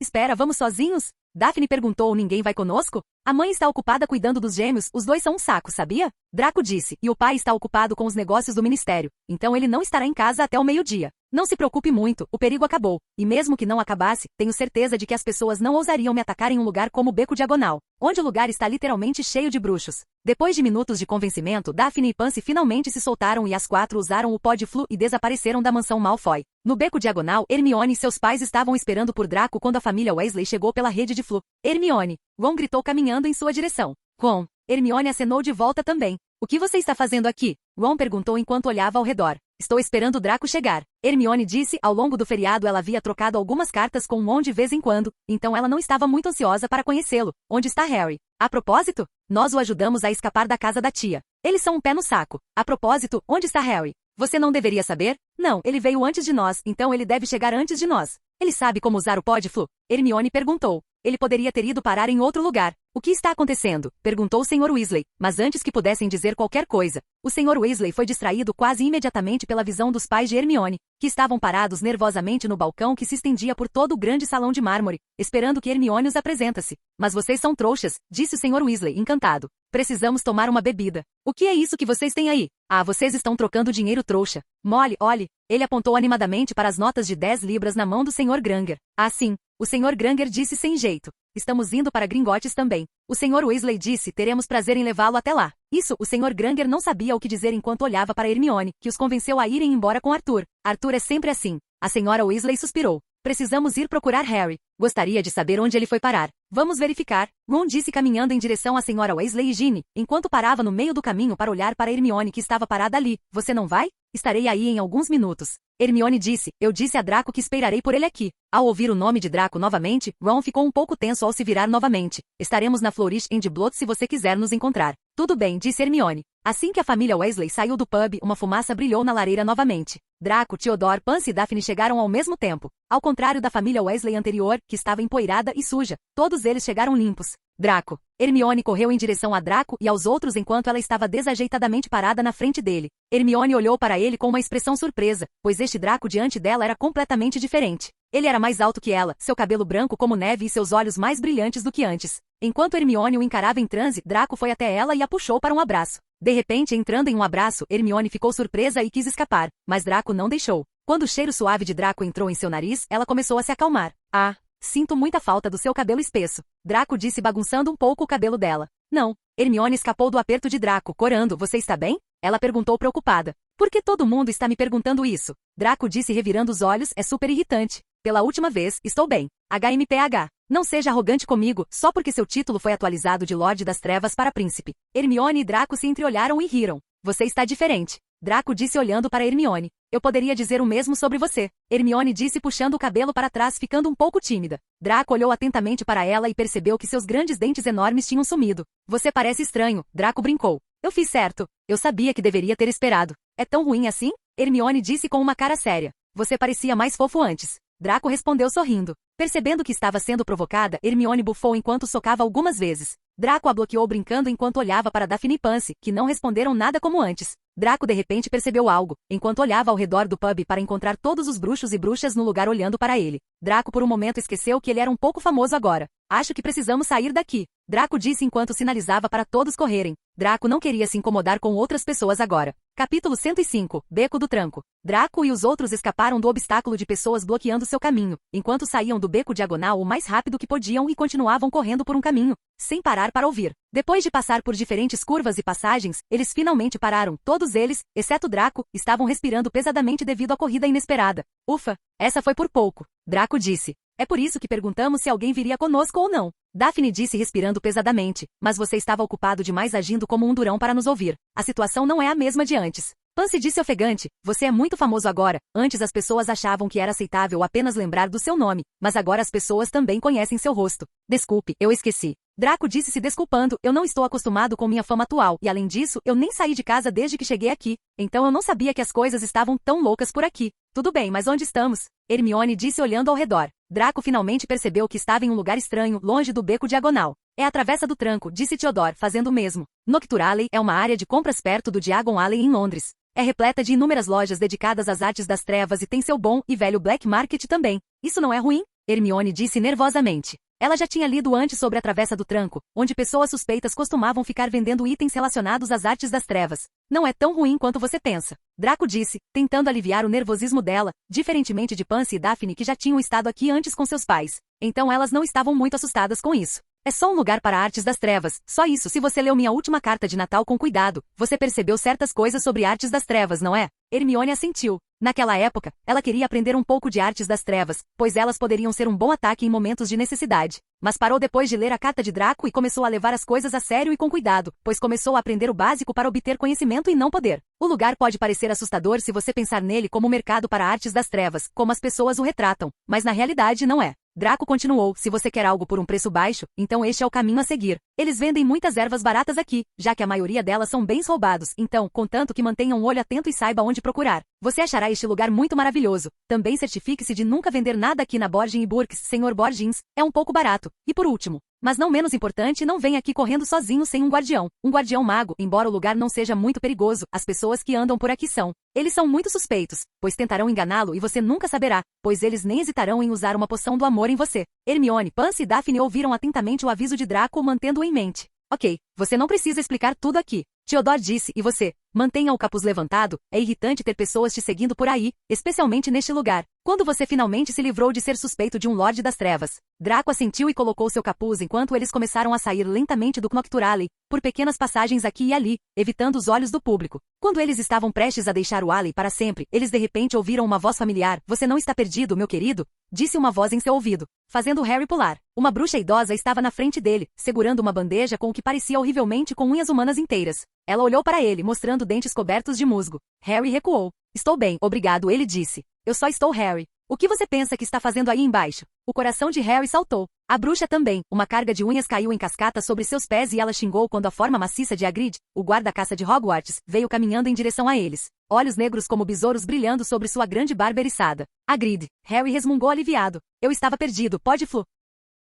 Espera, vamos sozinhos? Daphne perguntou, ninguém vai conosco? A mãe está ocupada cuidando dos gêmeos, os dois são um saco, sabia? Draco disse, e o pai está ocupado com os negócios do ministério, então ele não estará em casa até o meio-dia. Não se preocupe muito, o perigo acabou. E mesmo que não acabasse, tenho certeza de que as pessoas não ousariam me atacar em um lugar como o Beco Diagonal, onde o lugar está literalmente cheio de bruxos. Depois de minutos de convencimento, Daphne e Pansy finalmente se soltaram e as quatro usaram o pó de Flu e desapareceram da mansão Malfoy. No Beco Diagonal, Hermione e seus pais estavam esperando por Draco quando a família Weasley chegou pela rede de Flu. Hermione! Ron gritou caminhando em sua direção. Ron! Hermione acenou de volta também. O que você está fazendo aqui? Ron perguntou enquanto olhava ao redor. Estou esperando o Draco chegar. Hermione disse, ao longo do feriado ela havia trocado algumas cartas com Ron de vez em quando, então ela não estava muito ansiosa para conhecê-lo. Onde está Harry? A propósito, nós o ajudamos a escapar da casa da tia. Eles são um pé no saco. A propósito, onde está Harry? Você não deveria saber? Não, ele veio antes de nós, então ele deve chegar antes de nós. Ele sabe como usar o pó de Flu? Hermione perguntou. Ele poderia ter ido parar em outro lugar. O que está acontecendo? Perguntou o Sr. Weasley, mas antes que pudessem dizer qualquer coisa, o Sr. Weasley foi distraído quase imediatamente pela visão dos pais de Hermione, que estavam parados nervosamente no balcão que se estendia por todo o grande salão de mármore, esperando que Hermione os apresentasse. Mas vocês são trouxas, disse o Sr. Weasley, encantado. Precisamos tomar uma bebida. O que é isso que vocês têm aí? Ah, vocês estão trocando dinheiro trouxa. Molly, olhe. Ele apontou animadamente para as notas de 10 libras na mão do Sr. Granger. Ah, sim. O Sr. Granger disse sem jeito. Estamos indo para Gringotts também. O Sr. Weasley disse, teremos prazer em levá-lo até lá. Isso, o Sr. Granger não sabia o que dizer enquanto olhava para Hermione, que os convenceu a irem embora com Arthur. Arthur é sempre assim. A Sra. Weasley suspirou. Precisamos ir procurar Harry. Gostaria de saber onde ele foi parar. Vamos verificar. Ron disse caminhando em direção à Sra. Weasley e Ginny, enquanto parava no meio do caminho para olhar para Hermione que estava parada ali. Você não vai? Estarei aí em alguns minutos. Hermione disse, eu disse a Draco que esperarei por ele aqui. Ao ouvir o nome de Draco novamente, Ron ficou um pouco tenso ao se virar novamente. Estaremos na Flourish and Blotts se você quiser nos encontrar. Tudo bem, disse Hermione. Assim que a família Weasley saiu do pub, uma fumaça brilhou na lareira novamente. Draco, Theodore, Pansy e Daphne chegaram ao mesmo tempo. Ao contrário da família Weasley anterior, que estava empoeirada e suja, todos eles chegaram limpos. Draco. Hermione correu em direção a Draco e aos outros enquanto ela estava desajeitadamente parada na frente dele. Hermione olhou para ele com uma expressão surpresa, pois este Draco diante dela era completamente diferente. Ele era mais alto que ela, seu cabelo branco como neve e seus olhos mais brilhantes do que antes. Enquanto Hermione o encarava em transe, Draco foi até ela e a puxou para um abraço. De repente, entrando em um abraço, Hermione ficou surpresa e quis escapar, mas Draco não deixou. Quando o cheiro suave de Draco entrou em seu nariz, ela começou a se acalmar. Ah, sinto muita falta do seu cabelo espesso. Draco disse bagunçando um pouco o cabelo dela. Não. Hermione escapou do aperto de Draco, corando. Você está bem? Ela perguntou preocupada. Por que todo mundo está me perguntando isso? Draco disse revirando os olhos, é super irritante. Pela última vez, estou bem. HMPH. Não seja arrogante comigo, só porque seu título foi atualizado de Lorde das Trevas para Príncipe. Hermione e Draco se entreolharam e riram. Você está diferente. Draco disse olhando para Hermione. Eu poderia dizer o mesmo sobre você. Hermione disse puxando o cabelo para trás ficando um pouco tímida. Draco olhou atentamente para ela e percebeu que seus grandes dentes enormes tinham sumido. Você parece estranho, Draco brincou. Eu fiz certo. Eu sabia que deveria ter esperado. É tão ruim assim? Hermione disse com uma cara séria. Você parecia mais fofo antes. Draco respondeu sorrindo. Percebendo que estava sendo provocada, Hermione bufou enquanto socava algumas vezes. Draco a bloqueou brincando enquanto olhava para Daphne e Pansy, que não responderam nada como antes. Draco de repente percebeu algo, enquanto olhava ao redor do pub para encontrar todos os bruxos e bruxas no lugar olhando para ele. Draco por um momento esqueceu que ele era um pouco famoso agora. Acho que precisamos sair daqui. Draco disse enquanto sinalizava para todos correrem. Draco não queria se incomodar com outras pessoas agora. Capítulo 105, Beco do Tranco. Draco e os outros escaparam do obstáculo de pessoas bloqueando seu caminho, enquanto saíam do beco diagonal o mais rápido que podiam e continuavam correndo por um caminho, sem parar para ouvir. Depois de passar por diferentes curvas e passagens, eles finalmente pararam. Todos eles, exceto Draco, estavam respirando pesadamente devido à corrida inesperada. Ufa, essa foi por pouco, Draco disse. É por isso que perguntamos se alguém viria conosco ou não. Daphne disse respirando pesadamente, mas você estava ocupado demais agindo como um durão para nos ouvir. A situação não é a mesma de antes. Pansy disse ofegante, você é muito famoso agora. Antes as pessoas achavam que era aceitável apenas lembrar do seu nome, mas agora as pessoas também conhecem seu rosto. Desculpe, eu esqueci. Draco disse se desculpando, eu não estou acostumado com minha fama atual, e além disso, eu nem saí de casa desde que cheguei aqui, então eu não sabia que as coisas estavam tão loucas por aqui. Tudo bem, mas onde estamos? Hermione disse olhando ao redor. Draco finalmente percebeu que estava em um lugar estranho, longe do beco diagonal. É a Travessa do Tranco, disse Theodore, fazendo o mesmo. Noctur Alley é uma área de compras perto do Diagon Alley em Londres. É repleta de inúmeras lojas dedicadas às artes das trevas e tem seu bom e velho Black Market também. Isso não é ruim? Hermione disse nervosamente. Ela já tinha lido antes sobre a Travessa do Tranco, onde pessoas suspeitas costumavam ficar vendendo itens relacionados às artes das trevas. Não é tão ruim quanto você pensa. Draco disse, tentando aliviar o nervosismo dela, diferentemente de Pansy e Daphne que já tinham estado aqui antes com seus pais. Então elas não estavam muito assustadas com isso. É só um lugar para artes das trevas, só isso. Se você leu minha última carta de Natal com cuidado, você percebeu certas coisas sobre artes das trevas, não é? Hermione assentiu. Naquela época, ela queria aprender um pouco de artes das trevas, pois elas poderiam ser um bom ataque em momentos de necessidade. Mas parou depois de ler a carta de Draco e começou a levar as coisas a sério e com cuidado, pois começou a aprender o básico para obter conhecimento e não poder. O lugar pode parecer assustador se você pensar nele como um mercado para artes das trevas, como as pessoas o retratam, mas na realidade não é. Draco continuou, se você quer algo por um preço baixo, então este é o caminho a seguir. Eles vendem muitas ervas baratas aqui, já que a maioria delas são bens roubados, então, contanto que mantenha um olho atento e saiba onde procurar. Você achará este lugar muito maravilhoso. Também certifique-se de nunca vender nada aqui na Borgin Burkes, Sr. Borgins, é um pouco barato. E por último, mas não menos importante, não venha aqui correndo sozinho sem um guardião. Um guardião mago, embora o lugar não seja muito perigoso, as pessoas que andam por aqui são. Eles são muito suspeitos, pois tentarão enganá-lo e você nunca saberá, pois eles nem hesitarão em usar uma poção do amor em você. Hermione, Pansy e Daphne ouviram atentamente o aviso de Draco mantendo-o em mente. Ok, você não precisa explicar tudo aqui. Theodore disse, e você? Mantenha o capuz levantado, é irritante ter pessoas te seguindo por aí, especialmente neste lugar. Quando você finalmente se livrou de ser suspeito de um Lorde das Trevas? Draco assentiu e colocou seu capuz enquanto eles começaram a sair lentamente do Noctur Alley, por pequenas passagens aqui e ali, evitando os olhos do público. Quando eles estavam prestes a deixar o Alley para sempre, eles de repente ouviram uma voz familiar. Você não está perdido, meu querido? Disse uma voz em seu ouvido, fazendo Harry pular. Uma bruxa idosa estava na frente dele, segurando uma bandeja com o que parecia horrivelmente com unhas humanas inteiras. Ela olhou para ele, mostrando dentes cobertos de musgo. Harry recuou. Estou bem, obrigado, ele disse. Eu só estou Harry. O que você pensa que está fazendo aí embaixo? O coração de Harry saltou. A bruxa também. Uma carga de unhas caiu em cascata sobre seus pés e ela xingou quando a forma maciça de Hagrid, o guarda-caça de Hogwarts, veio caminhando em direção a eles. Olhos negros como besouros brilhando sobre sua grande barba eriçada. Hagrid. Harry resmungou aliviado. Eu estava perdido, pode flu.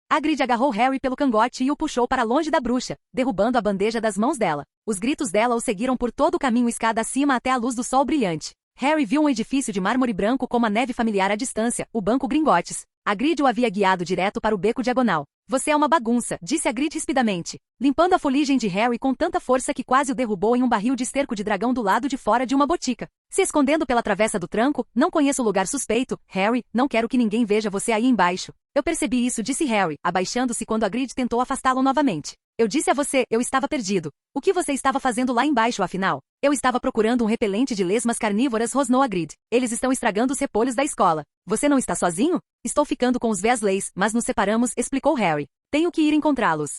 Hagrid agarrou Harry pelo cangote e o puxou para longe da bruxa, derrubando a bandeja das mãos dela. Os gritos dela o seguiram por todo o caminho escada acima até a luz do sol brilhante. Harry viu um edifício de mármore branco como a neve familiar à distância, o Banco Gringotts. Hagrid o havia guiado direto para o beco diagonal. Você é uma bagunça, disse Hagrid rispidamente, limpando a fuligem de Harry com tanta força que quase o derrubou em um barril de esterco de dragão do lado de fora de uma botica. Se escondendo pela travessa do tranco, não conheço o lugar suspeito, Harry, não quero que ninguém veja você aí embaixo. Eu percebi isso, disse Harry, abaixando-se quando Hagrid tentou afastá-lo novamente. Eu disse a você, eu estava perdido. O que você estava fazendo lá embaixo, afinal? Eu estava procurando um repelente de lesmas carnívoras, rosnou Hagrid. Eles estão estragando os repolhos da escola. Você não está sozinho? Estou ficando com os Weasleys, mas nos separamos, explicou Harry. Tenho que ir encontrá-los.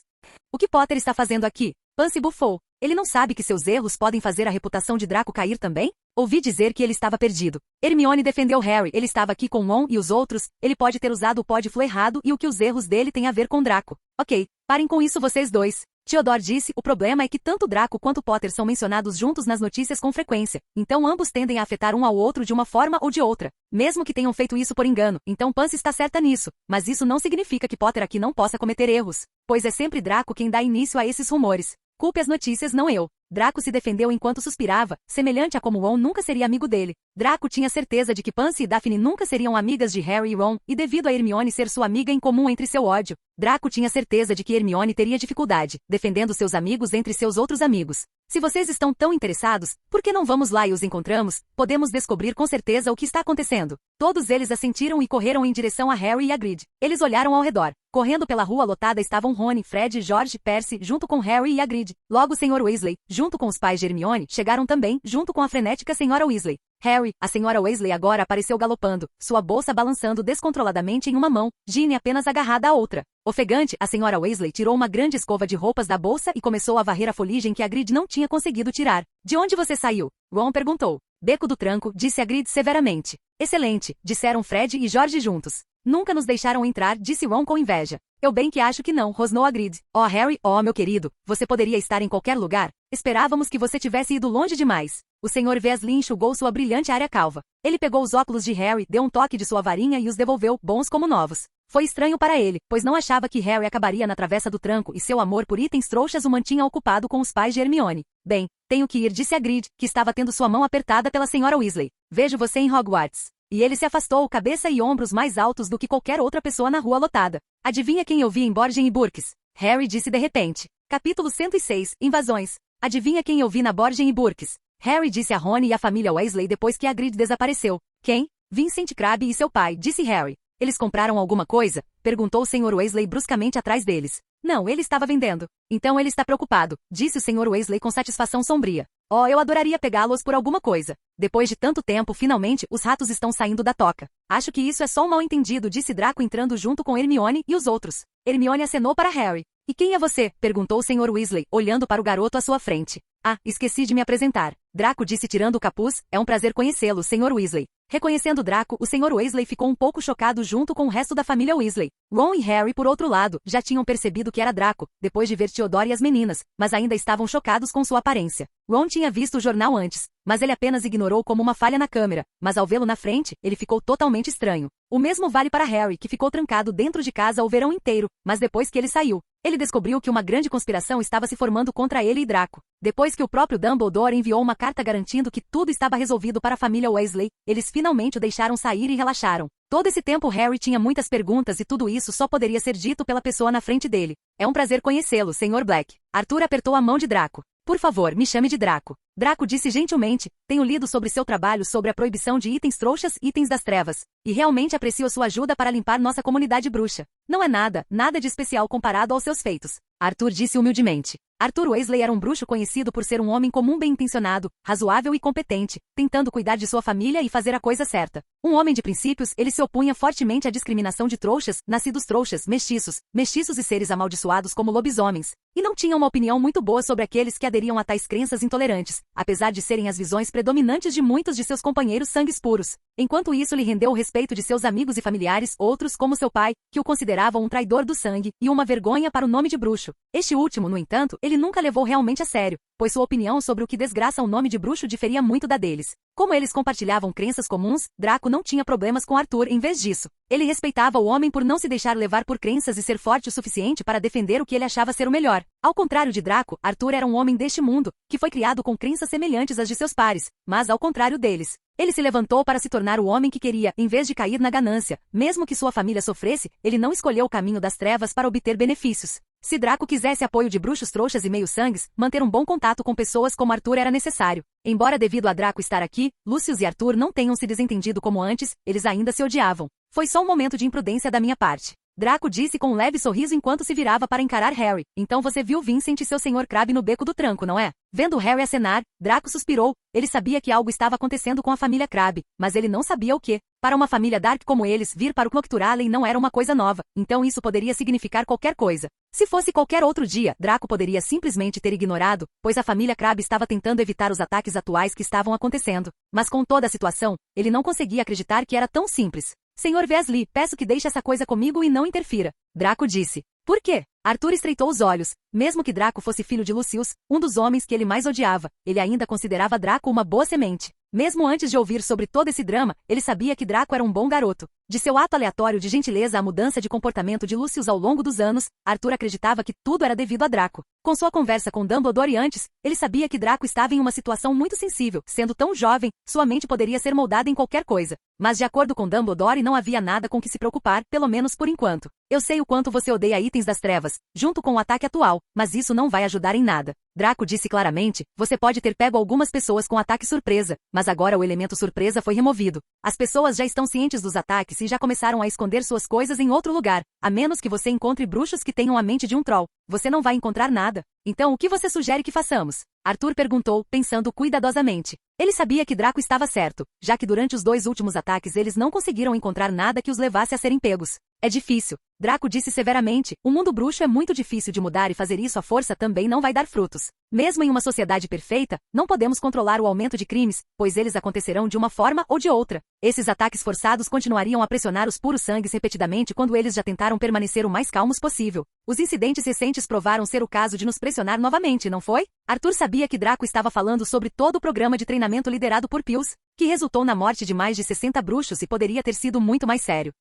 O que Potter está fazendo aqui? Pansy bufou. Ele não sabe que seus erros podem fazer a reputação de Draco cair também? Ouvi dizer que ele estava perdido. Hermione defendeu Harry. Ele estava aqui com Ron e os outros. Ele pode ter usado o pó de Flo errado e o que os erros dele têm a ver com Draco. Ok, parem com isso vocês dois. Theodore disse, o problema é que tanto Draco quanto Potter são mencionados juntos nas notícias com frequência, então ambos tendem a afetar um ao outro de uma forma ou de outra, mesmo que tenham feito isso por engano, então Pansy está certa nisso, mas isso não significa que Potter aqui não possa cometer erros, pois é sempre Draco quem dá início a esses rumores. Culpe as notícias, não eu. Draco se defendeu enquanto suspirava, semelhante a como Ron nunca seria amigo dele. Draco tinha certeza de que Pansy e Daphne nunca seriam amigas de Harry e Ron, e devido a Hermione ser sua amiga em comum entre seu ódio, Draco tinha certeza de que Hermione teria dificuldade, defendendo seus amigos entre seus outros amigos. Se vocês estão tão interessados, por que não vamos lá e os encontramos? Podemos descobrir com certeza o que está acontecendo. Todos eles assentiram e correram em direção a Harry e Hagrid. Eles olharam ao redor. Correndo pela rua lotada estavam Rony, Fred, George, Percy, junto com Harry e Hagrid. Logo o Sr. Weasley, junto com os pais de Hermione, chegaram também, junto com a frenética Sra. Weasley. Harry, a Sra. Weasley agora apareceu galopando, sua bolsa balançando descontroladamente em uma mão, Ginny apenas agarrada à outra. Ofegante, a Sra. Weasley tirou uma grande escova de roupas da bolsa e começou a varrer a folhagem que Hagrid não tinha conseguido tirar. De onde você saiu? Ron perguntou. Beco do Tranco, disse Hagrid severamente. Excelente, disseram Fred e George juntos. Nunca nos deixaram entrar, disse Ron com inveja. Eu bem que acho que não, rosnou Hagrid. Oh Harry, oh meu querido, você poderia estar em qualquer lugar? Esperávamos que você tivesse ido longe demais. O Sr. Weasley enxugou sua brilhante área calva. Ele pegou os óculos de Harry, deu um toque de sua varinha e os devolveu, bons como novos. Foi estranho para ele, pois não achava que Harry acabaria na travessa do tranco e seu amor por itens trouxas o mantinha ocupado com os pais de Hermione. Bem, tenho que ir, disse Hagrid, que estava tendo sua mão apertada pela Sra. Weasley. Vejo você em Hogwarts. E ele se afastou, cabeça e ombros mais altos do que qualquer outra pessoa na rua lotada. Adivinha quem eu vi em Borgem e Burkes? Harry disse de repente. Capítulo 106, Invasões. Adivinha quem eu vi na Borgem e Burkes? Harry disse a Rony e a família Weasley depois que Hagrid desapareceu. Quem? Vincent Crabbe e seu pai, disse Harry. Eles compraram alguma coisa? Perguntou o Sr. Weasley bruscamente atrás deles. Não, ele estava vendendo. Então ele está preocupado, disse o Sr. Weasley com satisfação sombria. Oh, eu adoraria pegá-los por alguma coisa. Depois de tanto tempo, finalmente, os ratos estão saindo da toca. Acho que isso é só um mal-entendido, disse Draco entrando junto com Hermione e os outros. Hermione acenou para Harry. E quem é você? Perguntou o Sr. Weasley, olhando para o garoto à sua frente. Ah, esqueci de me apresentar. Draco disse tirando o capuz, é um prazer conhecê-lo, Sr. Weasley. Reconhecendo Draco, o Sr. Weasley ficou um pouco chocado junto com o resto da família Weasley. Ron e Harry, por outro lado, já tinham percebido que era Draco, depois de ver Theodore e as meninas, mas ainda estavam chocados com sua aparência. Ron tinha visto o jornal antes, mas ele apenas ignorou como uma falha na câmera, mas ao vê-lo na frente, ele ficou totalmente estranho. O mesmo vale para Harry, que ficou trancado dentro de casa o verão inteiro, mas depois que ele saiu, ele descobriu que uma grande conspiração estava se formando contra ele e Draco. Depois que o próprio Dumbledore enviou uma carta garantindo que tudo estava resolvido para a família Weasley, eles finalmente o deixaram sair e relaxaram. Todo esse tempo Harry tinha muitas perguntas e tudo isso só poderia ser dito pela pessoa na frente dele. É um prazer conhecê-lo, Sr. Black. Arthur apertou a mão de Draco. Por favor, me chame de Draco. Draco disse gentilmente, tenho lido sobre seu trabalho sobre a proibição de itens trouxas, itens das trevas, e realmente aprecio sua ajuda para limpar nossa comunidade bruxa. Não é nada de especial comparado aos seus feitos. Arthur disse humildemente. Arthur Weasley era um bruxo conhecido por ser um homem comum bem-intencionado, razoável e competente, tentando cuidar de sua família e fazer a coisa certa. Um homem de princípios, ele se opunha fortemente à discriminação de trouxas, nascidos trouxas, mestiços e seres amaldiçoados como lobisomens, e não tinha uma opinião muito boa sobre aqueles que aderiam a tais crenças intolerantes, apesar de serem as visões predominantes de muitos de seus companheiros sangues puros. Enquanto isso lhe rendeu o respeito de seus amigos e familiares, outros como seu pai, que o consideravam um traidor do sangue, e uma vergonha para o nome de bruxo. Este último, no entanto, ele nunca levou realmente a sério, pois sua opinião sobre o que desgraça o nome de bruxo diferia muito da deles. Como eles compartilhavam crenças comuns, Draco não tinha problemas com Arthur em vez disso. Ele respeitava o homem por não se deixar levar por crenças e ser forte o suficiente para defender o que ele achava ser o melhor. Ao contrário de Draco, Arthur era um homem deste mundo, que foi criado com crenças semelhantes às de seus pares, mas ao contrário deles. Ele se levantou para se tornar o homem que queria, em vez de cair na ganância. Mesmo que sua família sofresse, ele não escolheu o caminho das trevas para obter benefícios. Se Draco quisesse apoio de bruxos trouxas e meio-sangues, manter um bom contato com pessoas como Arthur era necessário. Embora devido a Draco estar aqui, Lucius e Arthur não tenham se desentendido como antes, eles ainda se odiavam. Foi só um momento de imprudência da minha parte. Draco disse com um leve sorriso enquanto se virava para encarar Harry. Então você viu Vincent e seu Sr. Crabbe no beco do tranco, não é? Vendo Harry acenar, Draco suspirou. Ele sabia que algo estava acontecendo com a família Crabbe, mas ele não sabia o que. Para uma família Dark como eles, vir para o Nocturallen não era uma coisa nova, então isso poderia significar qualquer coisa. Se fosse qualquer outro dia, Draco poderia simplesmente ter ignorado, pois a família Crabbe estava tentando evitar os ataques atuais que estavam acontecendo. Mas com toda a situação, ele não conseguia acreditar que era tão simples. Sr. Weasley, peço que deixe essa coisa comigo e não interfira. Draco disse. Por quê? Arthur estreitou os olhos. Mesmo que Draco fosse filho de Lucius, um dos homens que ele mais odiava, ele ainda considerava Draco uma boa semente. Mesmo antes de ouvir sobre todo esse drama, ele sabia que Draco era um bom garoto. De seu ato aleatório de gentileza à mudança de comportamento de Lucius ao longo dos anos, Arthur acreditava que tudo era devido a Draco. Com sua conversa com Dumbledore antes, ele sabia que Draco estava em uma situação muito sensível. Sendo tão jovem, sua mente poderia ser moldada em qualquer coisa. Mas de acordo com Dumbledore não havia nada com que se preocupar, pelo menos por enquanto. Eu sei o quanto você odeia itens das trevas, junto com o ataque atual, mas isso não vai ajudar em nada. Draco disse claramente, você pode ter pego algumas pessoas com ataque surpresa, mas agora o elemento surpresa foi removido. As pessoas já estão cientes dos ataques e já começaram a esconder suas coisas em outro lugar, a menos que você encontre bruxos que tenham a mente de um troll. Você não vai encontrar nada. Então o que você sugere que façamos? Arthur perguntou, pensando cuidadosamente. Ele sabia que Draco estava certo, já que durante os 2 últimos ataques eles não conseguiram encontrar nada que os levasse a serem pegos. É difícil. Draco disse severamente, o mundo bruxo é muito difícil de mudar e fazer isso à força também não vai dar frutos. Mesmo em uma sociedade perfeita, não podemos controlar o aumento de crimes, pois eles acontecerão de uma forma ou de outra. Esses ataques forçados continuariam a pressionar os puros sangues repetidamente quando eles já tentaram permanecer o mais calmos possível. Os incidentes recentes provaram ser o caso de nos pressionar novamente, não foi? Arthur sabia que Draco estava falando sobre todo o programa de treinamento liderado por Pius, que resultou na morte de mais de 60 bruxos e poderia ter sido muito mais sério.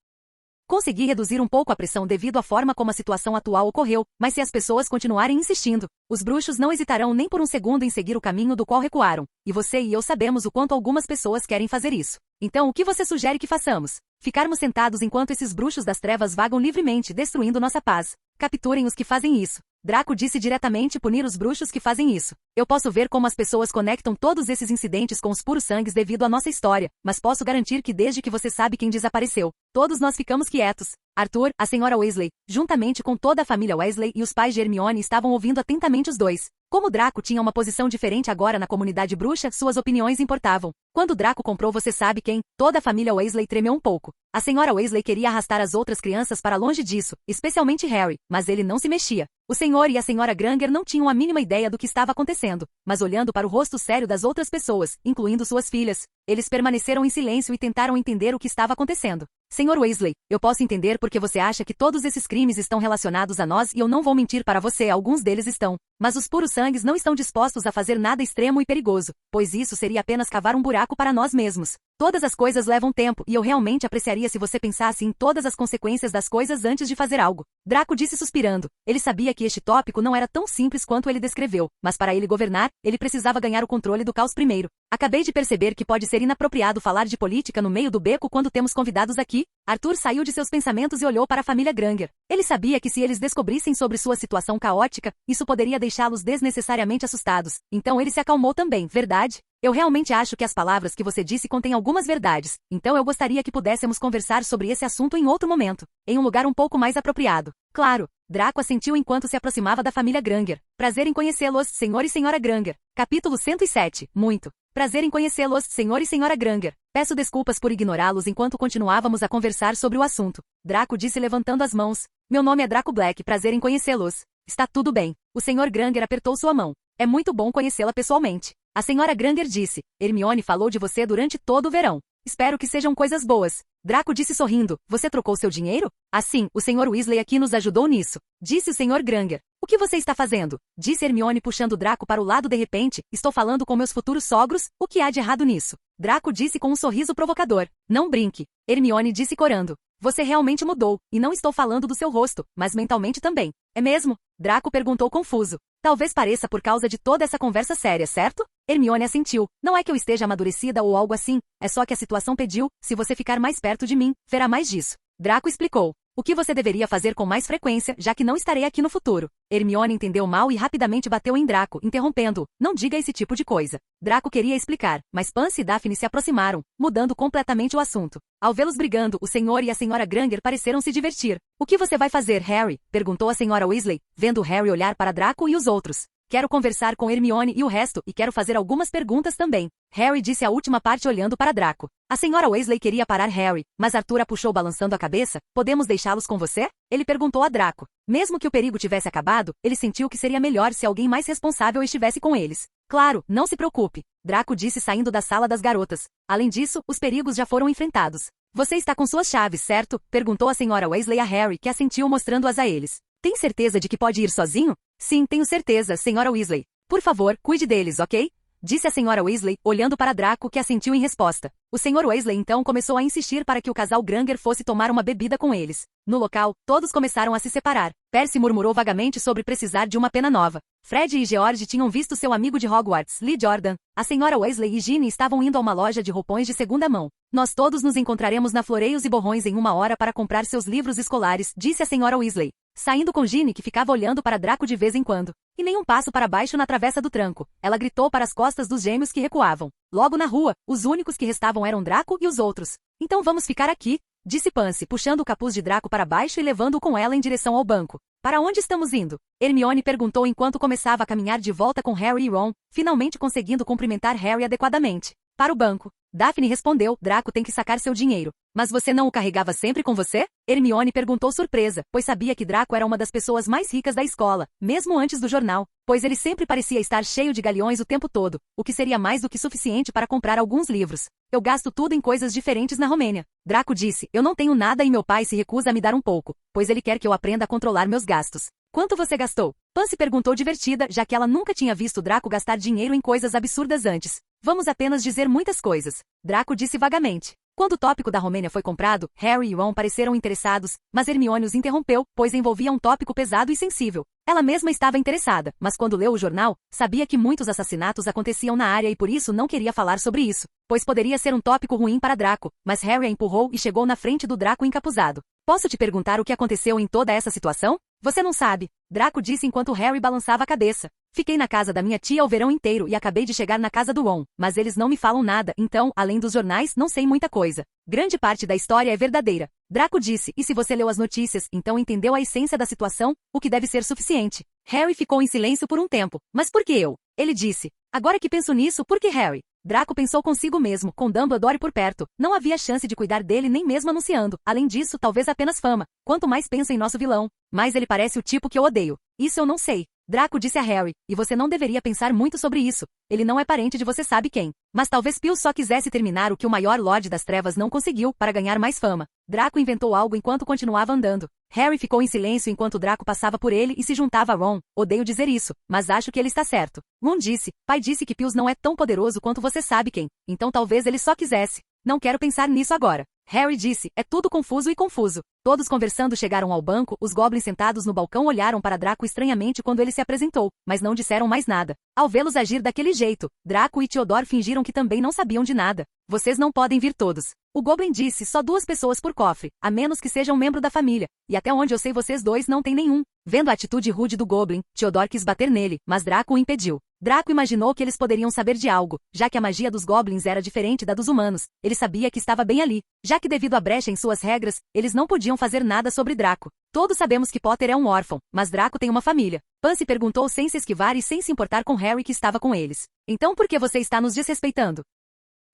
Consegui reduzir um pouco a pressão devido à forma como a situação atual ocorreu, mas se as pessoas continuarem insistindo, os bruxos não hesitarão nem por um segundo em seguir o caminho do qual recuaram, e você e eu sabemos o quanto algumas pessoas querem fazer isso. Então o que você sugere que façamos? Ficarmos sentados enquanto esses bruxos das trevas vagam livremente, destruindo nossa paz. Capturem os que fazem isso. Draco disse diretamente punir os bruxos que fazem isso. Eu posso ver como as pessoas conectam todos esses incidentes com os puros sangues devido à nossa história, mas posso garantir que desde que você sabe quem desapareceu, todos nós ficamos quietos. Arthur, a senhora Weasley, juntamente com toda a família Weasley e os pais de Hermione estavam ouvindo atentamente os dois. Como Draco tinha uma posição diferente agora na comunidade bruxa, suas opiniões importavam. Quando Draco comprou você sabe quem, toda a família Weasley tremeu um pouco. A senhora Weasley queria arrastar as outras crianças para longe disso, especialmente Harry, mas ele não se mexia. O senhor e a senhora Granger não tinham a mínima ideia do que estava acontecendo, mas olhando para o rosto sério das outras pessoas, incluindo suas filhas, eles permaneceram em silêncio e tentaram entender o que estava acontecendo. Senhor Weasley, eu posso entender porque você acha que todos esses crimes estão relacionados a nós e eu não vou mentir para você, alguns deles estão. Mas os puros sangues não estão dispostos a fazer nada extremo e perigoso, pois isso seria apenas cavar um buraco para nós mesmos. Todas as coisas levam tempo e eu realmente apreciaria se você pensasse em todas as consequências das coisas antes de fazer algo. Draco disse suspirando. Ele sabia que este tópico não era tão simples quanto ele descreveu, mas para ele governar, ele precisava ganhar o controle do caos primeiro. Acabei de perceber que pode ser inapropriado falar de política no meio do beco quando temos convidados aqui. Arthur saiu de seus pensamentos e olhou para a família Granger. Ele sabia que se eles descobrissem sobre sua situação caótica, isso poderia deixá-los desnecessariamente assustados. Então ele se acalmou também, verdade? Eu realmente acho que as palavras que você disse contêm algumas verdades, então eu gostaria que pudéssemos conversar sobre esse assunto em outro momento, em um lugar um pouco mais apropriado. Claro. Draco assentiu enquanto se aproximava da família Granger. Prazer em conhecê-los, senhor e senhora Granger. Capítulo 107. Muito. Prazer em conhecê-los, senhor e senhora Granger. Peço desculpas por ignorá-los enquanto continuávamos a conversar sobre o assunto. Draco disse levantando as mãos. Meu nome é Draco Black, prazer em conhecê-los. Está tudo bem. O senhor Granger apertou sua mão. É muito bom conhecê-la pessoalmente. A senhora Granger disse. Hermione falou de você durante todo o verão. Espero que sejam coisas boas. Draco disse sorrindo. Você trocou seu dinheiro? Assim, o senhor Weasley aqui nos ajudou nisso. Disse o senhor Granger. O que você está fazendo? Disse Hermione puxando Draco para o lado de repente. Estou falando com meus futuros sogros, o que há de errado nisso? Draco disse com um sorriso provocador. Não brinque. Hermione disse corando. Você realmente mudou, e não estou falando do seu rosto, mas mentalmente também. É mesmo? Draco perguntou confuso. Talvez pareça por causa de toda essa conversa séria, certo? Hermione assentiu. Não é que eu esteja amadurecida ou algo assim, é só que a situação pediu, se você ficar mais perto de mim, verá mais disso. Draco explicou. O que você deveria fazer com mais frequência, já que não estarei aqui no futuro? Hermione entendeu mal e rapidamente bateu em Draco, interrompendo-o. Não diga esse tipo de coisa. Draco queria explicar, mas Pansy e Daphne se aproximaram, mudando completamente o assunto. Ao vê-los brigando, o senhor e a senhora Granger pareceram se divertir. O que você vai fazer, Harry? Perguntou a senhora Weasley, vendo Harry olhar para Draco e os outros. Quero conversar com Hermione e o resto, e quero fazer algumas perguntas também. Harry disse a última parte olhando para Draco. A senhora Weasley queria parar Harry, mas Arthur a puxou balançando a cabeça. Podemos deixá-los com você? Ele perguntou a Draco. Mesmo que o perigo tivesse acabado, ele sentiu que seria melhor se alguém mais responsável estivesse com eles. Claro, não se preocupe, Draco disse saindo da sala das garotas. Além disso, os perigos já foram enfrentados. Você está com suas chaves, certo? Perguntou a senhora Weasley a Harry, que assentiu mostrando-as a eles. Tem certeza de que pode ir sozinho? Sim, tenho certeza, senhora Weasley. Por favor, cuide deles, ok? Disse a senhora Weasley, olhando para Draco, que assentiu em resposta. O senhor Weasley então começou a insistir para que o casal Granger fosse tomar uma bebida com eles. No local, todos começaram a se separar. Percy murmurou vagamente sobre precisar de uma pena nova. Fred e George tinham visto seu amigo de Hogwarts, Lee Jordan. A senhora Weasley e Ginny estavam indo a uma loja de roupões de segunda mão. Nós todos nos encontraremos na Floreios e Borrões em 1 hora para comprar seus livros escolares, disse a senhora Weasley. Saindo com Ginny, que ficava olhando para Draco de vez em quando. E nem um passo para baixo na travessa do tranco. Ela gritou para as costas dos gêmeos que recuavam. Logo na rua, os únicos que restavam eram Draco e os outros. Então vamos ficar aqui, disse Pansy, puxando o capuz de Draco para baixo e levando-o com ela em direção ao banco. Para onde estamos indo? Hermione perguntou enquanto começava a caminhar de volta com Harry e Ron, finalmente conseguindo cumprimentar Harry adequadamente. Para o banco. Daphne respondeu, Draco tem que sacar seu dinheiro. Mas você não o carregava sempre com você? Hermione perguntou surpresa, pois sabia que Draco era uma das pessoas mais ricas da escola, mesmo antes do jornal, pois ele sempre parecia estar cheio de galeões o tempo todo, o que seria mais do que suficiente para comprar alguns livros. Eu gasto tudo em coisas diferentes na Romênia. Draco disse, eu não tenho nada e meu pai se recusa a me dar um pouco, pois ele quer que eu aprenda a controlar meus gastos. Quanto você gastou? Pansy perguntou divertida, já que ela nunca tinha visto Draco gastar dinheiro em coisas absurdas antes. Vamos apenas dizer muitas coisas. Draco disse vagamente. Quando o tópico da Romênia foi comprado, Harry e Ron pareceram interessados, mas Hermione os interrompeu, pois envolvia um tópico pesado e sensível. Ela mesma estava interessada, mas quando leu o jornal, sabia que muitos assassinatos aconteciam na área e por isso não queria falar sobre isso, pois poderia ser um tópico ruim para Draco, mas Harry a empurrou e chegou na frente do Draco encapuzado. Posso te perguntar o que aconteceu em toda essa situação? Você não sabe, Draco disse enquanto Harry balançava a cabeça. Fiquei na casa da minha tia o verão inteiro e acabei de chegar na casa do Ron, mas eles não me falam nada, então, além dos jornais, não sei muita coisa. Grande parte da história é verdadeira. Draco disse, e se você leu as notícias, então entendeu a essência da situação, o que deve ser suficiente. Harry ficou em silêncio por um tempo. Mas por que eu? Ele disse. Agora que penso nisso, por que Harry? Draco pensou consigo mesmo, com Dumbledore por perto. Não havia chance de cuidar dele nem mesmo anunciando. Além disso, talvez apenas fama. Quanto mais penso em nosso vilão, mais ele parece o tipo que eu odeio. Isso eu não sei. Draco disse a Harry, e você não deveria pensar muito sobre isso. Ele não é parente de você sabe quem. Mas talvez Pius só quisesse terminar o que o maior Lorde das Trevas não conseguiu, para ganhar mais fama. Draco inventou algo enquanto continuava andando. Harry ficou em silêncio enquanto Draco passava por ele e se juntava a Ron. Odeio dizer isso, mas acho que ele está certo. Ron disse, pai disse que Pius não é tão poderoso quanto você sabe quem. Então talvez ele só quisesse. Não quero pensar nisso agora. Harry disse, é tudo confuso e confuso. Todos conversando chegaram ao banco, os goblins sentados no balcão olharam para Draco estranhamente quando ele se apresentou, mas não disseram mais nada. Ao vê-los agir daquele jeito, Draco e Theodore fingiram que também não sabiam de nada. Vocês não podem vir todos. O Goblin disse, só 2 pessoas por cofre, a menos que seja um membro da família, e até onde eu sei vocês dois não têm nenhum. Vendo a atitude rude do Goblin, Theodore quis bater nele, mas Draco o impediu. Draco imaginou que eles poderiam saber de algo, já que a magia dos Goblins era diferente da dos humanos. Ele sabia que estava bem ali, já que devido à brecha em suas regras, eles não podiam fazer nada sobre Draco. Todos sabemos que Potter é um órfão, mas Draco tem uma família. Pansy perguntou sem se esquivar e sem se importar com Harry que estava com eles. Então por que você está nos desrespeitando?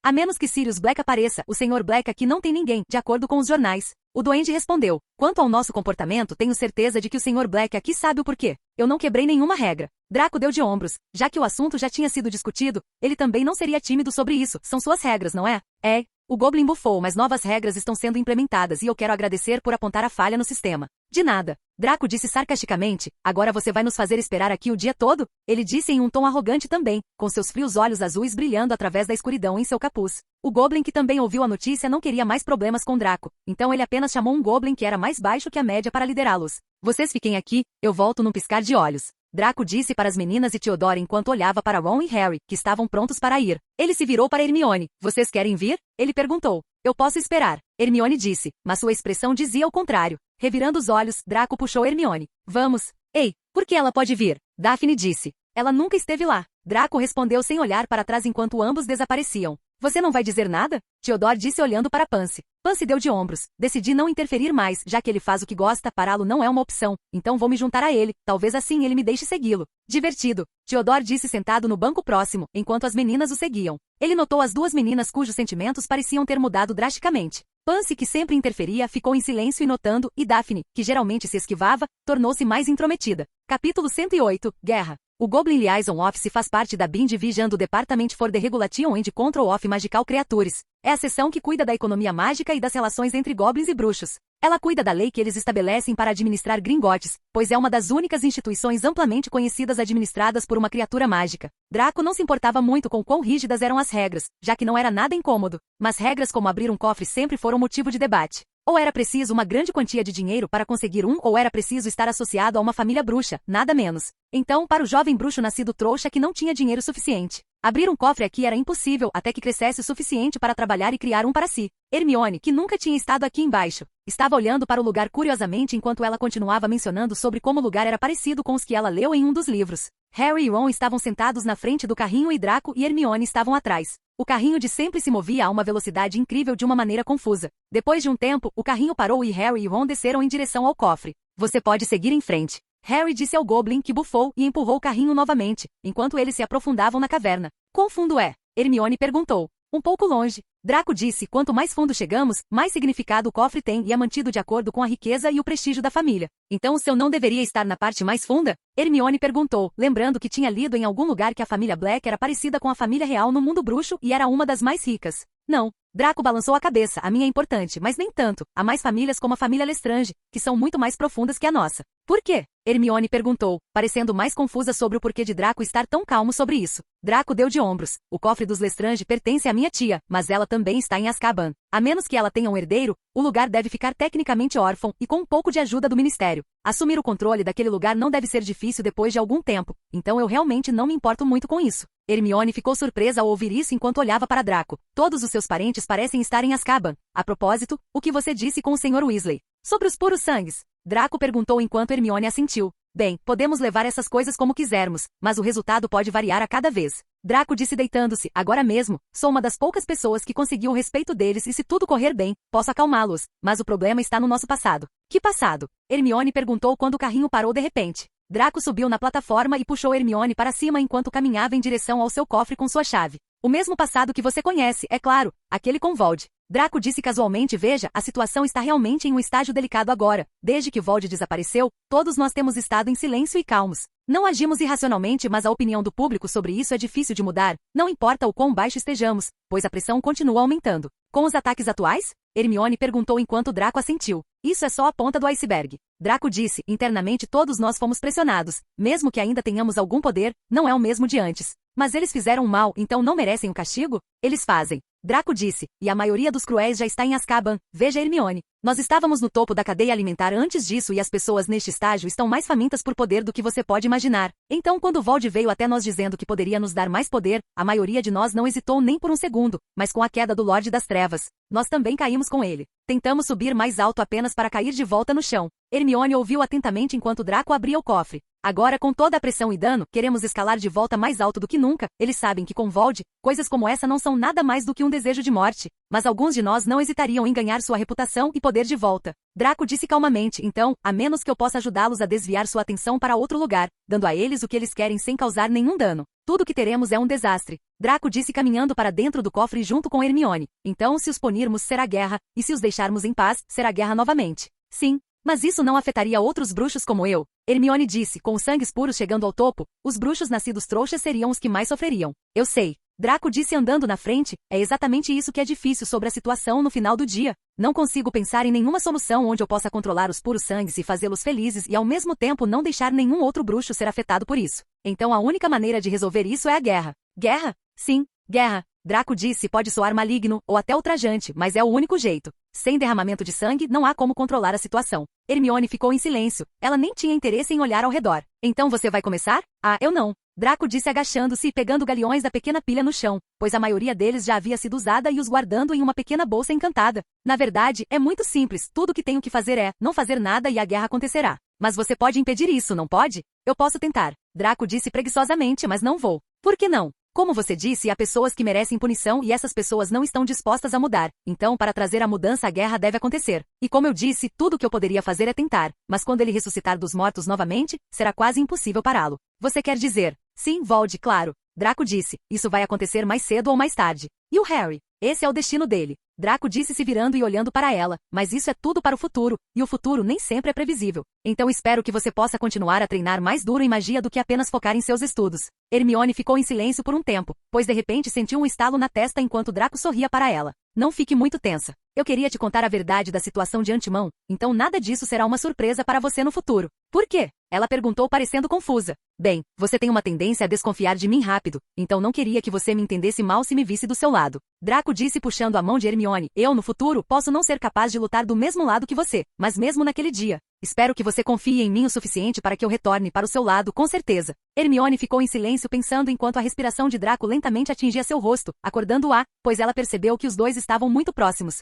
A menos que Sirius Black apareça, o Sr. Black aqui não tem ninguém, de acordo com os jornais. O duende respondeu, quanto ao nosso comportamento tenho certeza de que o Sr. Black aqui sabe o porquê. Eu não quebrei nenhuma regra. Draco deu de ombros. Já que o assunto já tinha sido discutido, ele também não seria tímido sobre isso. São suas regras, não é? É. O Goblin bufou, mas novas regras estão sendo implementadas e eu quero agradecer por apontar a falha no sistema. De nada. Draco disse sarcasticamente, agora você vai nos fazer esperar aqui o dia todo? Ele disse em um tom arrogante também, com seus frios olhos azuis brilhando através da escuridão em seu capuz. O Goblin que também ouviu a notícia não queria mais problemas com Draco, então ele apenas chamou um Goblin que era mais baixo que a média para liderá-los. Vocês fiquem aqui, eu volto num piscar de olhos. Draco disse para as meninas e Theodore enquanto olhava para Ron e Harry, que estavam prontos para ir. Ele se virou para Hermione. Vocês querem vir? Ele perguntou. Eu posso esperar. Hermione disse, mas sua expressão dizia o contrário. Revirando os olhos, Draco puxou Hermione. Vamos. Ei, por que ela pode vir? Daphne disse. Ela nunca esteve lá. Draco respondeu sem olhar para trás enquanto ambos desapareciam. Você não vai dizer nada? Theodore disse olhando para Pansy. Pansy deu de ombros. Decidi não interferir mais, já que ele faz o que gosta, pará-lo não é uma opção. Então vou me juntar a ele, talvez assim ele me deixe segui-lo. Divertido. Theodore disse sentado no banco próximo, enquanto as meninas o seguiam. Ele notou as duas meninas cujos sentimentos pareciam ter mudado drasticamente. Pansy, que sempre interferia, ficou em silêncio e notando, e Daphne, que geralmente se esquivava, tornou-se mais intrometida. Capítulo 108. Guerra. O Goblin Liaison Office faz parte da BIM Division do Department for the Regulation and Control of Magical Creatures. É a seção que cuida da economia mágica e das relações entre goblins e bruxos. Ela cuida da lei que eles estabelecem para administrar Gringotts, pois é uma das únicas instituições amplamente conhecidas administradas por uma criatura mágica. Draco não se importava muito com quão rígidas eram as regras, já que não era nada incômodo, mas regras como abrir um cofre sempre foram motivo de debate. Ou era preciso uma grande quantia de dinheiro para conseguir um, ou era preciso estar associado a uma família bruxa, nada menos. Então, para o jovem bruxo nascido trouxa que não tinha dinheiro suficiente, abrir um cofre aqui era impossível até que crescesse o suficiente para trabalhar e criar um para si. Hermione, que nunca tinha estado aqui embaixo, estava olhando para o lugar curiosamente enquanto ela continuava mencionando sobre como o lugar era parecido com os que ela leu em um dos livros. Harry e Ron estavam sentados na frente do carrinho e Draco e Hermione estavam atrás. O carrinho de sempre se movia a uma velocidade incrível de uma maneira confusa. Depois de um tempo, o carrinho parou e Harry e Ron desceram em direção ao cofre. Você pode seguir em frente. Harry disse ao Goblin, que bufou e empurrou o carrinho novamente, enquanto eles se aprofundavam na caverna. Quão fundo é? Hermione perguntou. Um pouco longe. Draco disse, quanto mais fundo chegamos, mais significado o cofre tem e é mantido de acordo com a riqueza e o prestígio da família. Então o seu não deveria estar na parte mais funda? Hermione perguntou, lembrando que tinha lido em algum lugar que a família Black era parecida com a família real no mundo bruxo e era uma das mais ricas. Não. Draco balançou a cabeça, a minha é importante, mas nem tanto. Há mais famílias como a família Lestrange, que são muito mais profundas que a nossa. Por quê? Hermione perguntou, parecendo mais confusa sobre o porquê de Draco estar tão calmo sobre isso. Draco deu de ombros. O cofre dos Lestrange pertence à minha tia, mas ela também está em Azkaban. A menos que ela tenha um herdeiro, o lugar deve ficar tecnicamente órfão e com um pouco de ajuda do ministério. Assumir o controle daquele lugar não deve ser difícil depois de algum tempo, então eu realmente não me importo muito com isso. Hermione ficou surpresa ao ouvir isso enquanto olhava para Draco. Todos os seus parentes parecem estar em Azkaban. A propósito, o que você disse com o Sr. Weasley? Sobre os puros sangues? Draco perguntou enquanto Hermione assentiu. Bem, podemos levar essas coisas como quisermos, mas o resultado pode variar a cada vez. Draco disse deitando-se, agora mesmo, sou uma das poucas pessoas que conseguiu o respeito deles e se tudo correr bem, posso acalmá-los, mas o problema está no nosso passado. Que passado? Hermione perguntou quando o carrinho parou de repente. Draco subiu na plataforma e puxou Hermione para cima enquanto caminhava em direção ao seu cofre com sua chave. O mesmo passado que você conhece, é claro, aquele com Vold. Draco disse casualmente, veja, a situação está realmente em um estágio delicado agora. Desde que Vold desapareceu, todos nós temos estado em silêncio e calmos. Não agimos irracionalmente, mas a opinião do público sobre isso é difícil de mudar, não importa o quão baixo estejamos, pois a pressão continua aumentando. Com os ataques atuais? Hermione perguntou enquanto Draco assentiu. Isso é só a ponta do iceberg. Draco disse, internamente todos nós fomos pressionados. Mesmo que ainda tenhamos algum poder, não é o mesmo de antes. Mas eles fizeram mal, então não merecem o castigo? Eles fazem. Draco disse, e a maioria dos cruéis já está em Azkaban, veja Hermione. Nós estávamos no topo da cadeia alimentar antes disso e as pessoas neste estágio estão mais famintas por poder do que você pode imaginar. Então quando Vold veio até nós dizendo que poderia nos dar mais poder, a maioria de nós não hesitou nem por um segundo, mas com a queda do Lorde das Trevas, nós também caímos com ele. Tentamos subir mais alto apenas para cair de volta no chão. Hermione ouviu atentamente enquanto Draco abria o cofre. Agora com toda a pressão e dano, queremos escalar de volta mais alto do que nunca. Eles sabem que com Vold, coisas como essa não são nada mais do que um desejo de morte. Mas alguns de nós não hesitariam em ganhar sua reputação e poder de volta. Draco disse calmamente, então, a menos que eu possa ajudá-los a desviar sua atenção para outro lugar, dando a eles o que eles querem sem causar nenhum dano. Tudo que teremos é um desastre. Draco disse caminhando para dentro do cofre junto com Hermione. Então se os punirmos será guerra, e se os deixarmos em paz, será guerra novamente. Sim. Mas isso não afetaria outros bruxos como eu. Hermione disse, com os sangues puros chegando ao topo, os bruxos nascidos trouxas seriam os que mais sofreriam. Eu sei. Draco disse andando na frente, é exatamente isso que é difícil sobre a situação no final do dia. Não consigo pensar em nenhuma solução onde eu possa controlar os puros sangues e fazê-los felizes e ao mesmo tempo não deixar nenhum outro bruxo ser afetado por isso. Então a única maneira de resolver isso é a guerra. Guerra? Sim, guerra. Draco disse pode soar maligno ou até ultrajante, mas é o único jeito. Sem derramamento de sangue, não há como controlar a situação. Hermione ficou em silêncio. Ela nem tinha interesse em olhar ao redor. Então você vai começar? Ah, eu não. Draco disse agachando-se e pegando galeões da pequena pilha no chão, pois a maioria deles já havia sido usada e os guardando em uma pequena bolsa encantada. Na verdade, é muito simples, tudo o que tenho que fazer é não fazer nada e a guerra acontecerá. Mas você pode impedir isso, não pode? Eu posso tentar. Draco disse preguiçosamente, mas não vou. Por que não? Como você disse, há pessoas que merecem punição e essas pessoas não estão dispostas a mudar. Então, para trazer a mudança, a guerra deve acontecer. E como eu disse, tudo o que eu poderia fazer é tentar. Mas quando ele ressuscitar dos mortos novamente, será quase impossível pará-lo. Você quer dizer? Sim, Vold, claro. Draco disse. Isso vai acontecer mais cedo ou mais tarde. E o Harry? Esse é o destino dele. Draco disse se virando e olhando para ela, mas isso é tudo para o futuro, e o futuro nem sempre é previsível. Então espero que você possa continuar a treinar mais duro em magia do que apenas focar em seus estudos. Hermione ficou em silêncio por um tempo, pois de repente sentiu um estalo na testa enquanto Draco sorria para ela. Não fique muito tensa. Eu queria te contar a verdade da situação de antemão, então nada disso será uma surpresa para você no futuro. Por quê? Ela perguntou parecendo confusa. Bem, você tem uma tendência a desconfiar de mim rápido, então não queria que você me entendesse mal se me visse do seu lado. Draco disse puxando a mão de Hermione. Eu, no futuro, posso não ser capaz de lutar do mesmo lado que você, mas mesmo naquele dia. Espero que você confie em mim o suficiente para que eu retorne para o seu lado, com certeza. Hermione ficou em silêncio pensando enquanto a respiração de Draco lentamente atingia seu rosto, acordando-a, pois ela percebeu que os dois estavam muito próximos.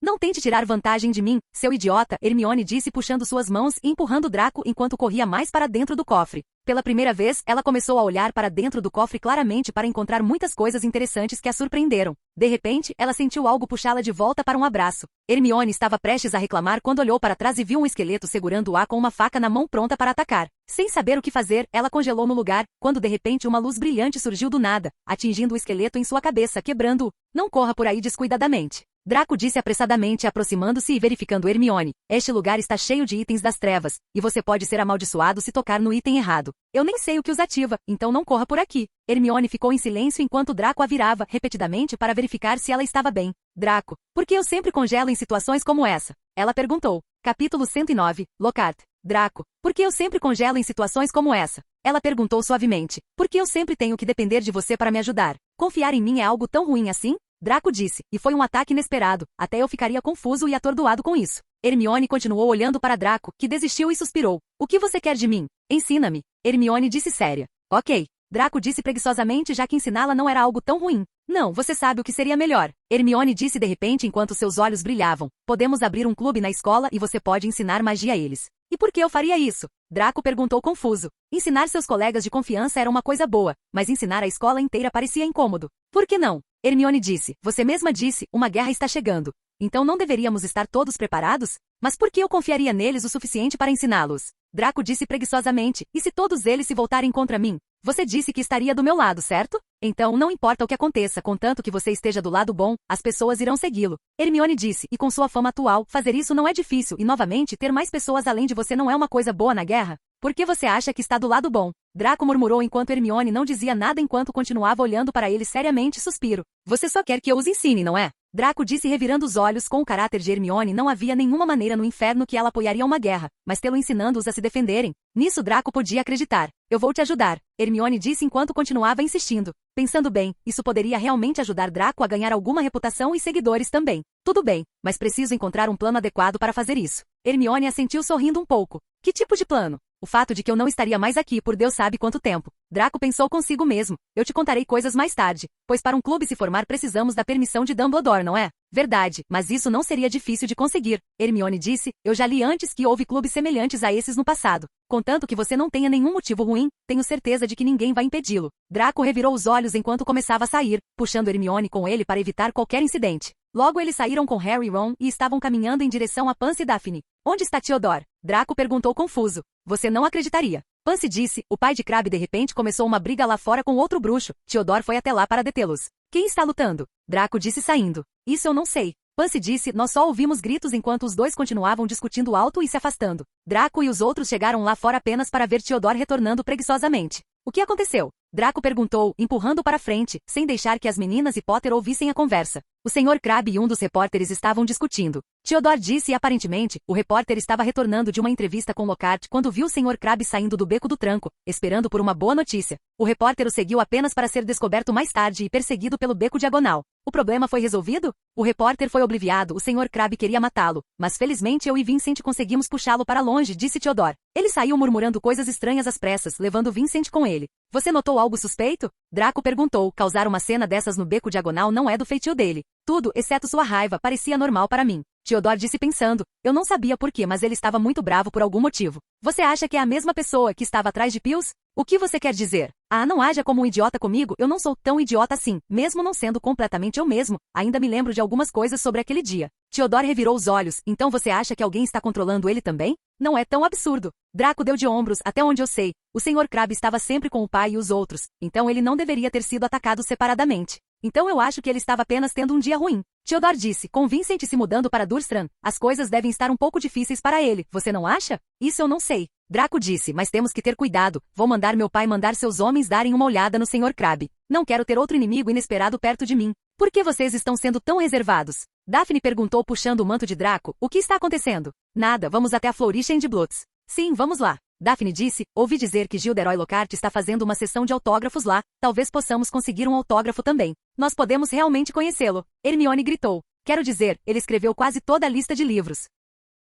Não tente tirar vantagem de mim, seu idiota, Hermione disse puxando suas mãos e empurrando Draco enquanto corria mais para dentro do cofre. Pela primeira vez, ela começou a olhar para dentro do cofre claramente para encontrar muitas coisas interessantes que a surpreenderam. De repente, ela sentiu algo puxá-la de volta para um abraço. Hermione estava prestes a reclamar quando olhou para trás e viu um esqueleto segurando-a com uma faca na mão pronta para atacar. Sem saber o que fazer, ela congelou no lugar, quando de repente uma luz brilhante surgiu do nada, atingindo o esqueleto em sua cabeça, quebrando-o. Não corra por aí descuidadamente. Draco disse apressadamente aproximando-se e verificando Hermione. Este lugar está cheio de itens das trevas, e você pode ser amaldiçoado se tocar no item errado. Eu nem sei o que os ativa, então não corra por aqui. Hermione ficou em silêncio enquanto Draco a virava repetidamente para verificar se ela estava bem. Draco, por que eu sempre congelo em situações como essa? Ela perguntou. Capítulo 109, Lockhart. Draco, por que eu sempre congelo em situações como essa? Ela perguntou suavemente. Por que eu sempre tenho que depender de você para me ajudar? Confiar em mim é algo tão ruim assim? Draco disse, e foi um ataque inesperado, até eu ficaria confuso e atordoado com isso. Hermione continuou olhando para Draco, que desistiu e suspirou. O que você quer de mim? Ensina-me. Hermione disse séria. Ok. Draco disse preguiçosamente já que ensiná-la não era algo tão ruim. Não, você sabe o que seria melhor. Hermione disse de repente enquanto seus olhos brilhavam. Podemos abrir um clube na escola e você pode ensinar magia a eles. E por que eu faria isso? Draco perguntou confuso. Ensinar seus colegas de confiança era uma coisa boa, mas ensinar a escola inteira parecia incômodo. Por que não? Hermione disse, você mesma disse, uma guerra está chegando. Então não deveríamos estar todos preparados? Mas por que eu confiaria neles o suficiente para ensiná-los? Draco disse preguiçosamente, e se todos eles se voltarem contra mim? Você disse que estaria do meu lado, certo? Então não importa o que aconteça, contanto que você esteja do lado bom, as pessoas irão segui-lo. Hermione disse, e com sua fama atual, fazer isso não é difícil e novamente ter mais pessoas além de você não é uma coisa boa na guerra? Por que você acha que está do lado bom? Draco murmurou enquanto Hermione não dizia nada enquanto continuava olhando para ele seriamente suspiro. Você só quer que eu os ensine, não é? Draco disse revirando os olhos com o caráter de Hermione não havia nenhuma maneira no inferno que ela apoiaria uma guerra, mas tê-lo ensinando-os a se defenderem. Nisso Draco podia acreditar. Eu vou te ajudar, Hermione disse enquanto continuava insistindo. Pensando bem, isso poderia realmente ajudar Draco a ganhar alguma reputação e seguidores também. Tudo bem, mas preciso encontrar um plano adequado para fazer isso. Hermione assentiu sorrindo um pouco. Que tipo de plano? O fato de que eu não estaria mais aqui por Deus sabe quanto tempo. Draco pensou consigo mesmo. Eu te contarei coisas mais tarde, pois para um clube se formar precisamos da permissão de Dumbledore, não é? Verdade, mas isso não seria difícil de conseguir. Hermione disse, eu já li antes que houve clubes semelhantes a esses no passado. Contanto que você não tenha nenhum motivo ruim, tenho certeza de que ninguém vai impedi-lo. Draco revirou os olhos enquanto começava a sair, puxando Hermione com ele para evitar qualquer incidente. Logo eles saíram com Harry e Ron e estavam caminhando em direção a Pansy e Daphne. Onde está Theodore? Draco perguntou confuso. Você não acreditaria. Pansy disse, o pai de Crabbe de repente começou uma briga lá fora com outro bruxo. Theodore foi até lá para detê-los. Quem está lutando? Draco disse saindo. Isso eu não sei. Pansy disse, nós só ouvimos gritos enquanto os dois continuavam discutindo alto e se afastando. Draco e os outros chegaram lá fora apenas para ver Theodore retornando preguiçosamente. O que aconteceu? Draco perguntou, empurrando para frente, sem deixar que as meninas e Potter ouvissem a conversa. O Sr. Crabbe e um dos repórteres estavam discutindo. Theodore disse e aparentemente, o repórter estava retornando de uma entrevista com Lockhart quando viu o Sr. Crabbe saindo do beco do tranco, esperando por uma boa notícia. O repórter o seguiu apenas para ser descoberto mais tarde e perseguido pelo beco diagonal. O problema foi resolvido? O repórter foi obliviado, o Sr. Crabbe queria matá-lo, mas felizmente eu e Vincent conseguimos puxá-lo para longe, disse Theodore. Ele saiu murmurando coisas estranhas às pressas, levando Vincent com ele. Você notou algo suspeito? Draco perguntou. Causar uma cena dessas no beco diagonal não é do feitio dele. Tudo, exceto sua raiva, parecia normal para mim. Theodore disse pensando. Eu não sabia por quê, mas ele estava muito bravo por algum motivo. Você acha que é a mesma pessoa que estava atrás de Pius? O que você quer dizer? Ah, não haja como um idiota comigo, eu não sou tão idiota assim, mesmo não sendo completamente eu mesmo, ainda me lembro de algumas coisas sobre aquele dia. Theodore revirou os olhos, então você acha que alguém está controlando ele também? Não é tão absurdo. Draco deu de ombros, até onde eu sei. O Sr. Crabbe estava sempre com o pai e os outros, então ele não deveria ter sido atacado separadamente. Então eu acho que ele estava apenas tendo um dia ruim. Theodore disse, com Vincent se mudando para Durstram, as coisas devem estar um pouco difíceis para ele, você não acha? Isso eu não sei. Draco disse, mas temos que ter cuidado, vou mandar meu pai mandar seus homens darem uma olhada no Sr. Crabbe. Não quero ter outro inimigo inesperado perto de mim. Por que vocês estão sendo tão reservados? Daphne perguntou puxando o manto de Draco, o que está acontecendo? Nada, vamos até a Flourish and Bloods. Sim, vamos lá. Daphne disse, ouvi dizer que Gilderoy Lockhart está fazendo uma sessão de autógrafos lá, talvez possamos conseguir um autógrafo também. Nós podemos realmente conhecê-lo. Hermione gritou. Quero dizer, ele escreveu quase toda a lista de livros.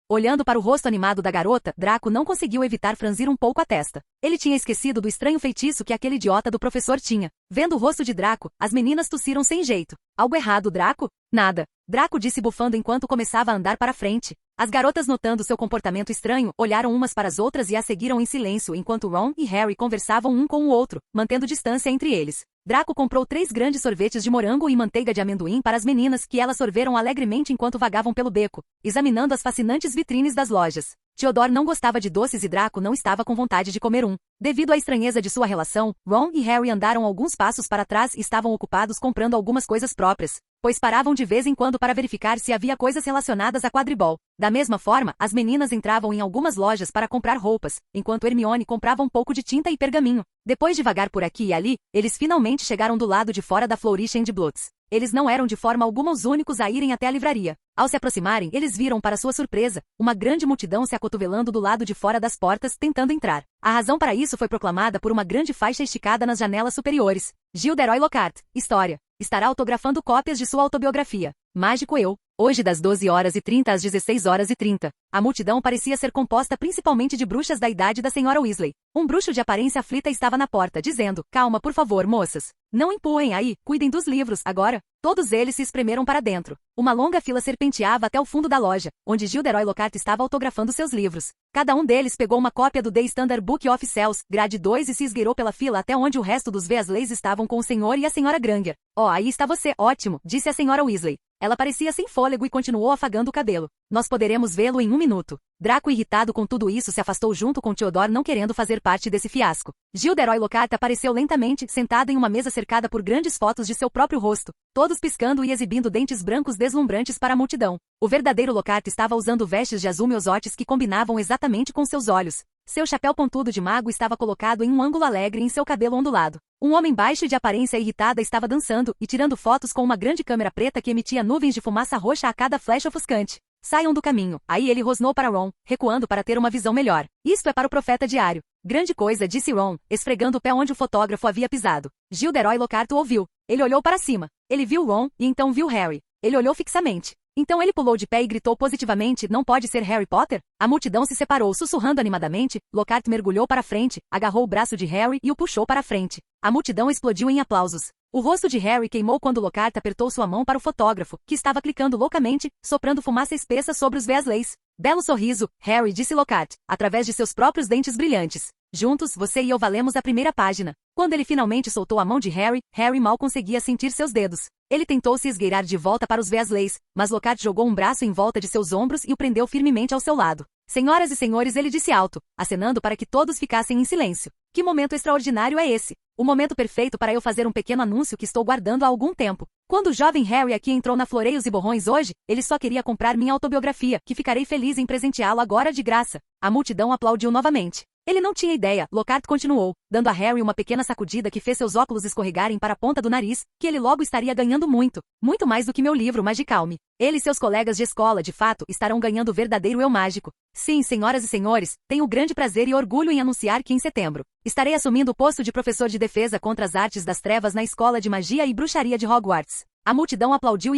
Olhando para o rosto animado da garota, Draco não conseguiu evitar franzir um pouco a testa. Ele tinha esquecido do estranho feitiço que aquele idiota do professor tinha. Vendo o rosto de Draco, as meninas tossiram sem jeito. Algo errado, Draco? Nada. Draco disse bufando enquanto começava a andar para frente. As garotas, notando seu comportamento estranho, olharam umas para as outras e a seguiram em silêncio enquanto Ron e Harry conversavam um com o outro, mantendo distância entre eles. Draco comprou 3 grandes sorvetes de morango e manteiga de amendoim para as meninas que elas sorveram alegremente enquanto vagavam pelo beco, examinando as fascinantes vitrines das lojas. Theodore não gostava de doces e Draco não estava com vontade de comer um. Devido à estranheza de sua relação, Ron e Harry andaram alguns passos para trás e estavam ocupados comprando algumas coisas próprias, pois paravam de vez em quando para verificar se havia coisas relacionadas a quadribol. Da mesma forma, as meninas entravam em algumas lojas para comprar roupas, enquanto Hermione comprava um pouco de tinta e pergaminho. Depois de vagar por aqui e ali, eles finalmente chegaram do lado de fora da Flourish and Bloods. Eles não eram de forma alguma os únicos a irem até a livraria. Ao se aproximarem, eles viram, para sua surpresa, uma grande multidão se acotovelando do lado de fora das portas, tentando entrar. A razão para isso foi proclamada por uma grande faixa esticada nas janelas superiores. Gilderoy Lockhart, história. Estará autografando cópias de sua autobiografia. Mágico eu. Hoje das 12h30 às 16h30. A multidão parecia ser composta principalmente de bruxas da idade da Sra. Weasley. Um bruxo de aparência aflita estava na porta, dizendo, calma por favor, moças. Não empurrem aí, cuidem dos livros, agora. Todos eles se espremeram para dentro. Uma longa fila serpenteava até o fundo da loja, onde Gilderoy Lockhart estava autografando seus livros. Cada um deles pegou uma cópia do The Standard Book of Cells, grade 2 e se esgueirou pela fila até onde o resto dos Weasleys estavam com o senhor e a Sra. Granger. Oh, aí está você, ótimo, disse a Sra. Weasley. Ela parecia sem fôlego e continuou afagando o cabelo. Nós poderemos vê-lo em 1 minuto. Draco, irritado com tudo isso, se afastou junto com Theodore, não querendo fazer parte desse fiasco. Gilderoy Lockhart apareceu lentamente, sentado em uma mesa cercada por grandes fotos de seu próprio rosto, todos piscando e exibindo dentes brancos deslumbrantes para a multidão. O verdadeiro Lockhart estava usando vestes de azul meosotes que combinavam exatamente com seus olhos. Seu chapéu pontudo de mago estava colocado em um ângulo alegre em seu cabelo ondulado. Um homem baixo e de aparência irritada estava dançando e tirando fotos com uma grande câmera preta que emitia nuvens de fumaça roxa a cada flecha ofuscante. Saiam do caminho. Aí ele rosnou para Ron, recuando para ter uma visão melhor. Isto é para o profeta diário. Grande coisa, disse Ron, esfregando o pé onde o fotógrafo havia pisado. Gilderoy Lockhart o ouviu. Ele olhou para cima. Ele viu Ron, e então viu Harry. Ele olhou fixamente. Então ele pulou de pé e gritou positivamente, não pode ser Harry Potter? A multidão se separou, sussurrando animadamente. Lockhart mergulhou para frente, agarrou o braço de Harry e o puxou para frente. A multidão explodiu em aplausos. O rosto de Harry queimou quando Lockhart apertou sua mão para o fotógrafo, que estava clicando loucamente, soprando fumaça espessa sobre os Weasleys. Belo sorriso, Harry, disse Lockhart, através de seus próprios dentes brilhantes. Juntos, você e eu valemos a primeira página. Quando ele finalmente soltou a mão de Harry, Harry mal conseguia sentir seus dedos. Ele tentou se esgueirar de volta para os Weasleys, mas Lockhart jogou um braço em volta de seus ombros e o prendeu firmemente ao seu lado. Senhoras e senhores, ele disse alto, acenando para que todos ficassem em silêncio. Que momento extraordinário é esse? O momento perfeito para eu fazer um pequeno anúncio que estou guardando há algum tempo. Quando o jovem Harry aqui entrou na Floreios e Borrões hoje, ele só queria comprar minha autobiografia, que ficarei feliz em presenteá-lo agora de graça. A multidão aplaudiu novamente. Ele não tinha ideia, Lockhart continuou, dando a Harry uma pequena sacudida que fez seus óculos escorregarem para a ponta do nariz, que ele logo estaria ganhando muito, muito mais do que meu livro Magicalme. Ele e seus colegas de escola, de fato, estarão ganhando o verdadeiro eu mágico. Sim, senhoras e senhores, tenho grande prazer e orgulho em anunciar que em setembro, estarei assumindo o posto de professor de defesa contra as artes das trevas na Escola de Magia e Bruxaria de Hogwarts. A multidão aplaudiu,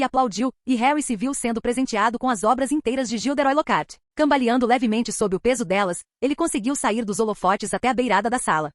e Harry se viu sendo presenteado com as obras inteiras de Gilderoy Lockhart. Cambaleando levemente sob o peso delas, ele conseguiu sair dos holofotes até a beirada da sala.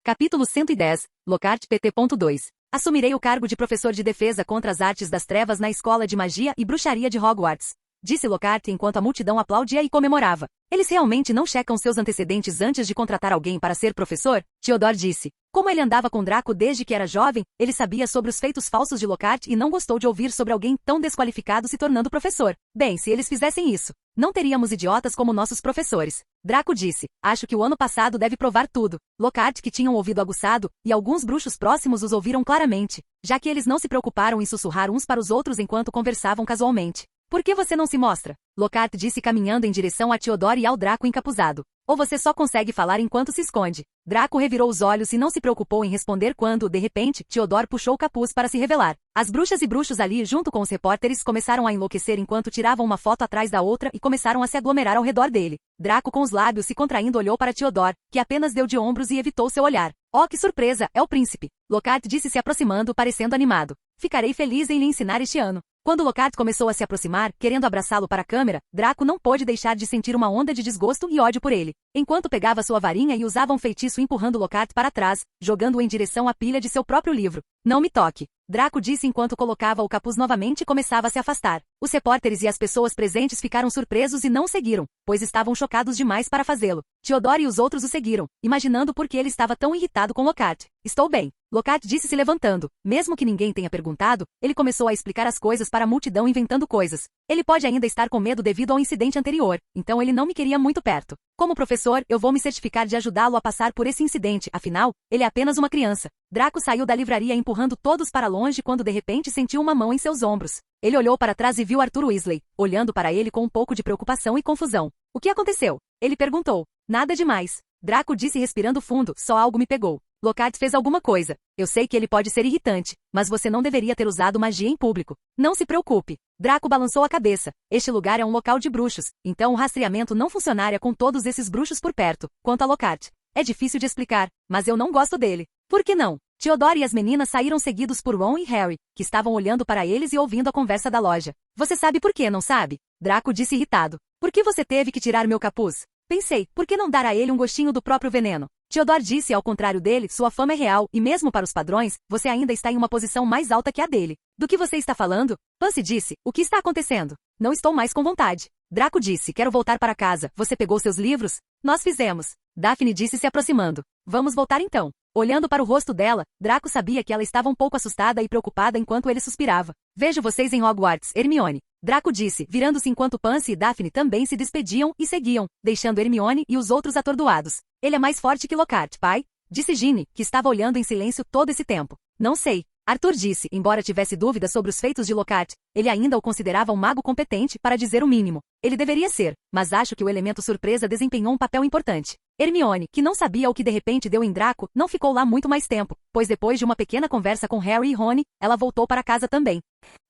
Capítulo 110, Lockhart PT.2. Assumirei o cargo de professor de defesa contra as artes das trevas na Escola de Magia e Bruxaria de Hogwarts, disse Lockhart enquanto a multidão aplaudia e comemorava. Eles realmente não checam seus antecedentes antes de contratar alguém para ser professor? Theodore disse. Como ele andava com Draco desde que era jovem, ele sabia sobre os feitos falsos de Lockhart e não gostou de ouvir sobre alguém tão desqualificado se tornando professor. Bem, se eles fizessem isso, não teríamos idiotas como nossos professores. Draco disse. Acho que o ano passado deve provar tudo. Lockhart, que tinha um ouvido aguçado, e alguns bruxos próximos os ouviram claramente, já que eles não se preocuparam em sussurrar uns para os outros enquanto conversavam casualmente. Por que você não se mostra? Lockhart disse caminhando em direção a Theodore e ao Draco encapuzado. Ou você só consegue falar enquanto se esconde? Draco revirou os olhos e não se preocupou em responder quando, de repente, Theodore puxou o capuz para se revelar. As bruxas e bruxos ali junto com os repórteres começaram a enlouquecer enquanto tiravam uma foto atrás da outra e começaram a se aglomerar ao redor dele. Draco com os lábios se contraindo olhou para Theodore, que apenas deu de ombros e evitou seu olhar. Oh, que surpresa, é o príncipe! Lockhart disse se aproximando, parecendo animado. Ficarei feliz em lhe ensinar este ano. Quando Lockhart começou a se aproximar, querendo abraçá-lo para a câmera, Draco não pôde deixar de sentir uma onda de desgosto e ódio por ele. Enquanto pegava sua varinha e usava um feitiço empurrando Lockhart para trás, jogando-o em direção à pilha de seu próprio livro. Não me toque. Draco disse enquanto colocava o capuz novamente e começava a se afastar. Os repórteres e as pessoas presentes ficaram surpresos e não o seguiram, pois estavam chocados demais para fazê-lo. Theodore e os outros o seguiram, imaginando por que ele estava tão irritado com Lockhart. Estou bem. Lockhart disse se levantando. Mesmo que ninguém tenha perguntado, ele começou a explicar as coisas para a multidão inventando coisas. Ele pode ainda estar com medo devido ao incidente anterior, então ele não me queria muito perto. Como professor, eu vou me certificar de ajudá-lo a passar por esse incidente, afinal, ele é apenas uma criança. Draco saiu da livraria empurrando todos para longe quando de repente sentiu uma mão em seus ombros. Ele olhou para trás e viu Arthur Weasley, olhando para ele com um pouco de preocupação e confusão. O que aconteceu? Ele perguntou. Nada demais. Draco disse respirando fundo, só algo me pegou. Lockhart fez alguma coisa. Eu sei que ele pode ser irritante, mas você não deveria ter usado magia em público. Não se preocupe. Draco balançou a cabeça. Este lugar é um local de bruxos, então o rastreamento não funcionaria com todos esses bruxos por perto. Quanto a Lockhart, é difícil de explicar, mas eu não gosto dele. Por que não? Theodore e as meninas saíram seguidos por Ron e Harry, que estavam olhando para eles e ouvindo a conversa da loja. Você sabe por que, não sabe? Draco disse irritado. Por que você teve que tirar meu capuz? Pensei, por que não dar a ele um gostinho do próprio veneno? Theodore disse ao contrário dele, sua fama é real, e mesmo para os padrões, você ainda está em uma posição mais alta que a dele. Do que você está falando? Pansy disse, o que está acontecendo? Não estou mais com vontade. Draco disse, quero voltar para casa, você pegou seus livros? Nós fizemos. Daphne disse se aproximando. Vamos voltar então. Olhando para o rosto dela, Draco sabia que ela estava um pouco assustada e preocupada enquanto ele suspirava. Vejo vocês em Hogwarts, Hermione. Draco disse, virando-se enquanto Pansy e Daphne também se despediam e seguiam, deixando Hermione e os outros atordoados. Ele é mais forte que Lockhart, pai? Disse Ginny, que estava olhando em silêncio todo esse tempo. Não sei. Arthur disse, embora tivesse dúvidas sobre os feitos de Lockhart, ele ainda o considerava um mago competente, para dizer o mínimo. Ele deveria ser, mas acho que o elemento surpresa desempenhou um papel importante. Hermione, que não sabia o que de repente deu em Draco, não ficou lá muito mais tempo, pois depois de uma pequena conversa com Harry e Rony, ela voltou para casa também.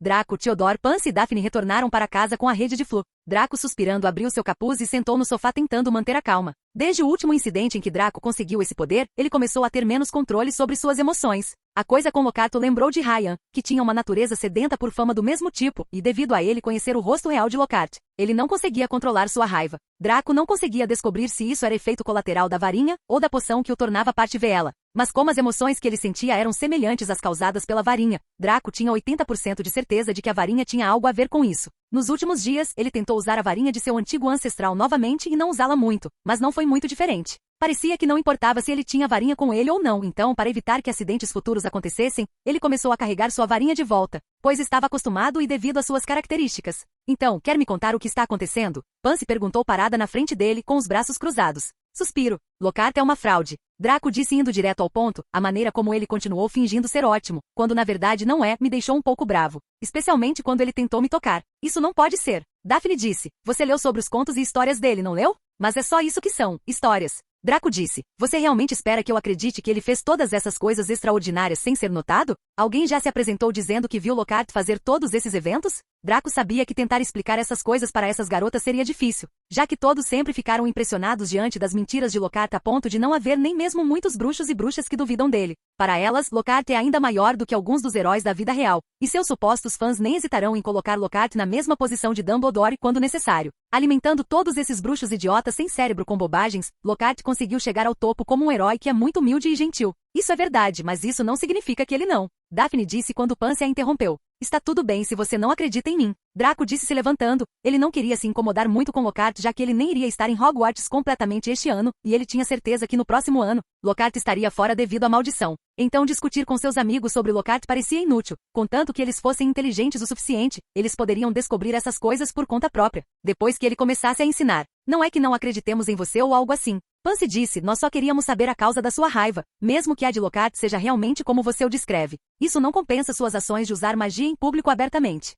Draco, Theodore, Pansy e Daphne retornaram para casa com a rede de Flu. Draco, suspirando, abriu seu capuz e sentou no sofá tentando manter a calma. Desde o último incidente em que Draco conseguiu esse poder, ele começou a ter menos controle sobre suas emoções. A coisa com Lockhart lembrou de Ryan, que tinha uma natureza sedenta por fama do mesmo tipo, e devido a ele conhecer o rosto real de Lockhart, ele não conseguia controlar sua raiva. Draco não conseguia descobrir se isso era efeito colateral da varinha ou da poção que o tornava parte vela. Mas como as emoções que ele sentia eram semelhantes às causadas pela varinha, Draco tinha 80% de certeza de que a varinha tinha algo a ver com isso. Nos últimos dias, ele tentou usar a varinha de seu antigo ancestral novamente e não usá-la muito, mas não foi muito diferente. Parecia que não importava se ele tinha a varinha com ele ou não, então, para evitar que acidentes futuros acontecessem, ele começou a carregar sua varinha de volta, pois estava acostumado e devido às suas características. Então, quer me contar o que está acontecendo? Pansy perguntou parada na frente dele, com os braços cruzados. Suspiro. Lockhart é uma fraude. Draco disse indo direto ao ponto, a maneira como ele continuou fingindo ser ótimo, quando na verdade não é, me deixou um pouco bravo. Especialmente quando ele tentou me tocar. Isso não pode ser. Daphne disse, você leu sobre os contos e histórias dele, não leu? Mas é só isso que são, histórias. Draco disse, você realmente espera que eu acredite que ele fez todas essas coisas extraordinárias sem ser notado? Alguém já se apresentou dizendo que viu Lockhart fazer todos esses eventos? Draco sabia que tentar explicar essas coisas para essas garotas seria difícil, já que todos sempre ficaram impressionados diante das mentiras de Lockhart a ponto de não haver nem mesmo muitos bruxos e bruxas que duvidam dele. Para elas, Lockhart é ainda maior do que alguns dos heróis da vida real, e seus supostos fãs nem hesitarão em colocar Lockhart na mesma posição de Dumbledore quando necessário. Alimentando todos esses bruxos idiotas sem cérebro com bobagens, Lockhart conseguiu chegar ao topo como um herói que é muito humilde e gentil. Isso é verdade, mas isso não significa que ele não. Daphne disse quando Pansy a interrompeu. Está tudo bem se você não acredita em mim. Draco disse se levantando. Ele não queria se incomodar muito com Lockhart já que ele nem iria estar em Hogwarts completamente este ano, e ele tinha certeza que no próximo ano, Lockhart estaria fora devido à maldição. Então discutir com seus amigos sobre Lockhart parecia inútil, contanto que eles fossem inteligentes o suficiente, eles poderiam descobrir essas coisas por conta própria, depois que ele começasse a ensinar. Não é que não acreditemos em você ou algo assim. Pansy disse, nós só queríamos saber a causa da sua raiva, mesmo que a de Lockhart seja realmente como você o descreve. Isso não compensa suas ações de usar magia em público abertamente.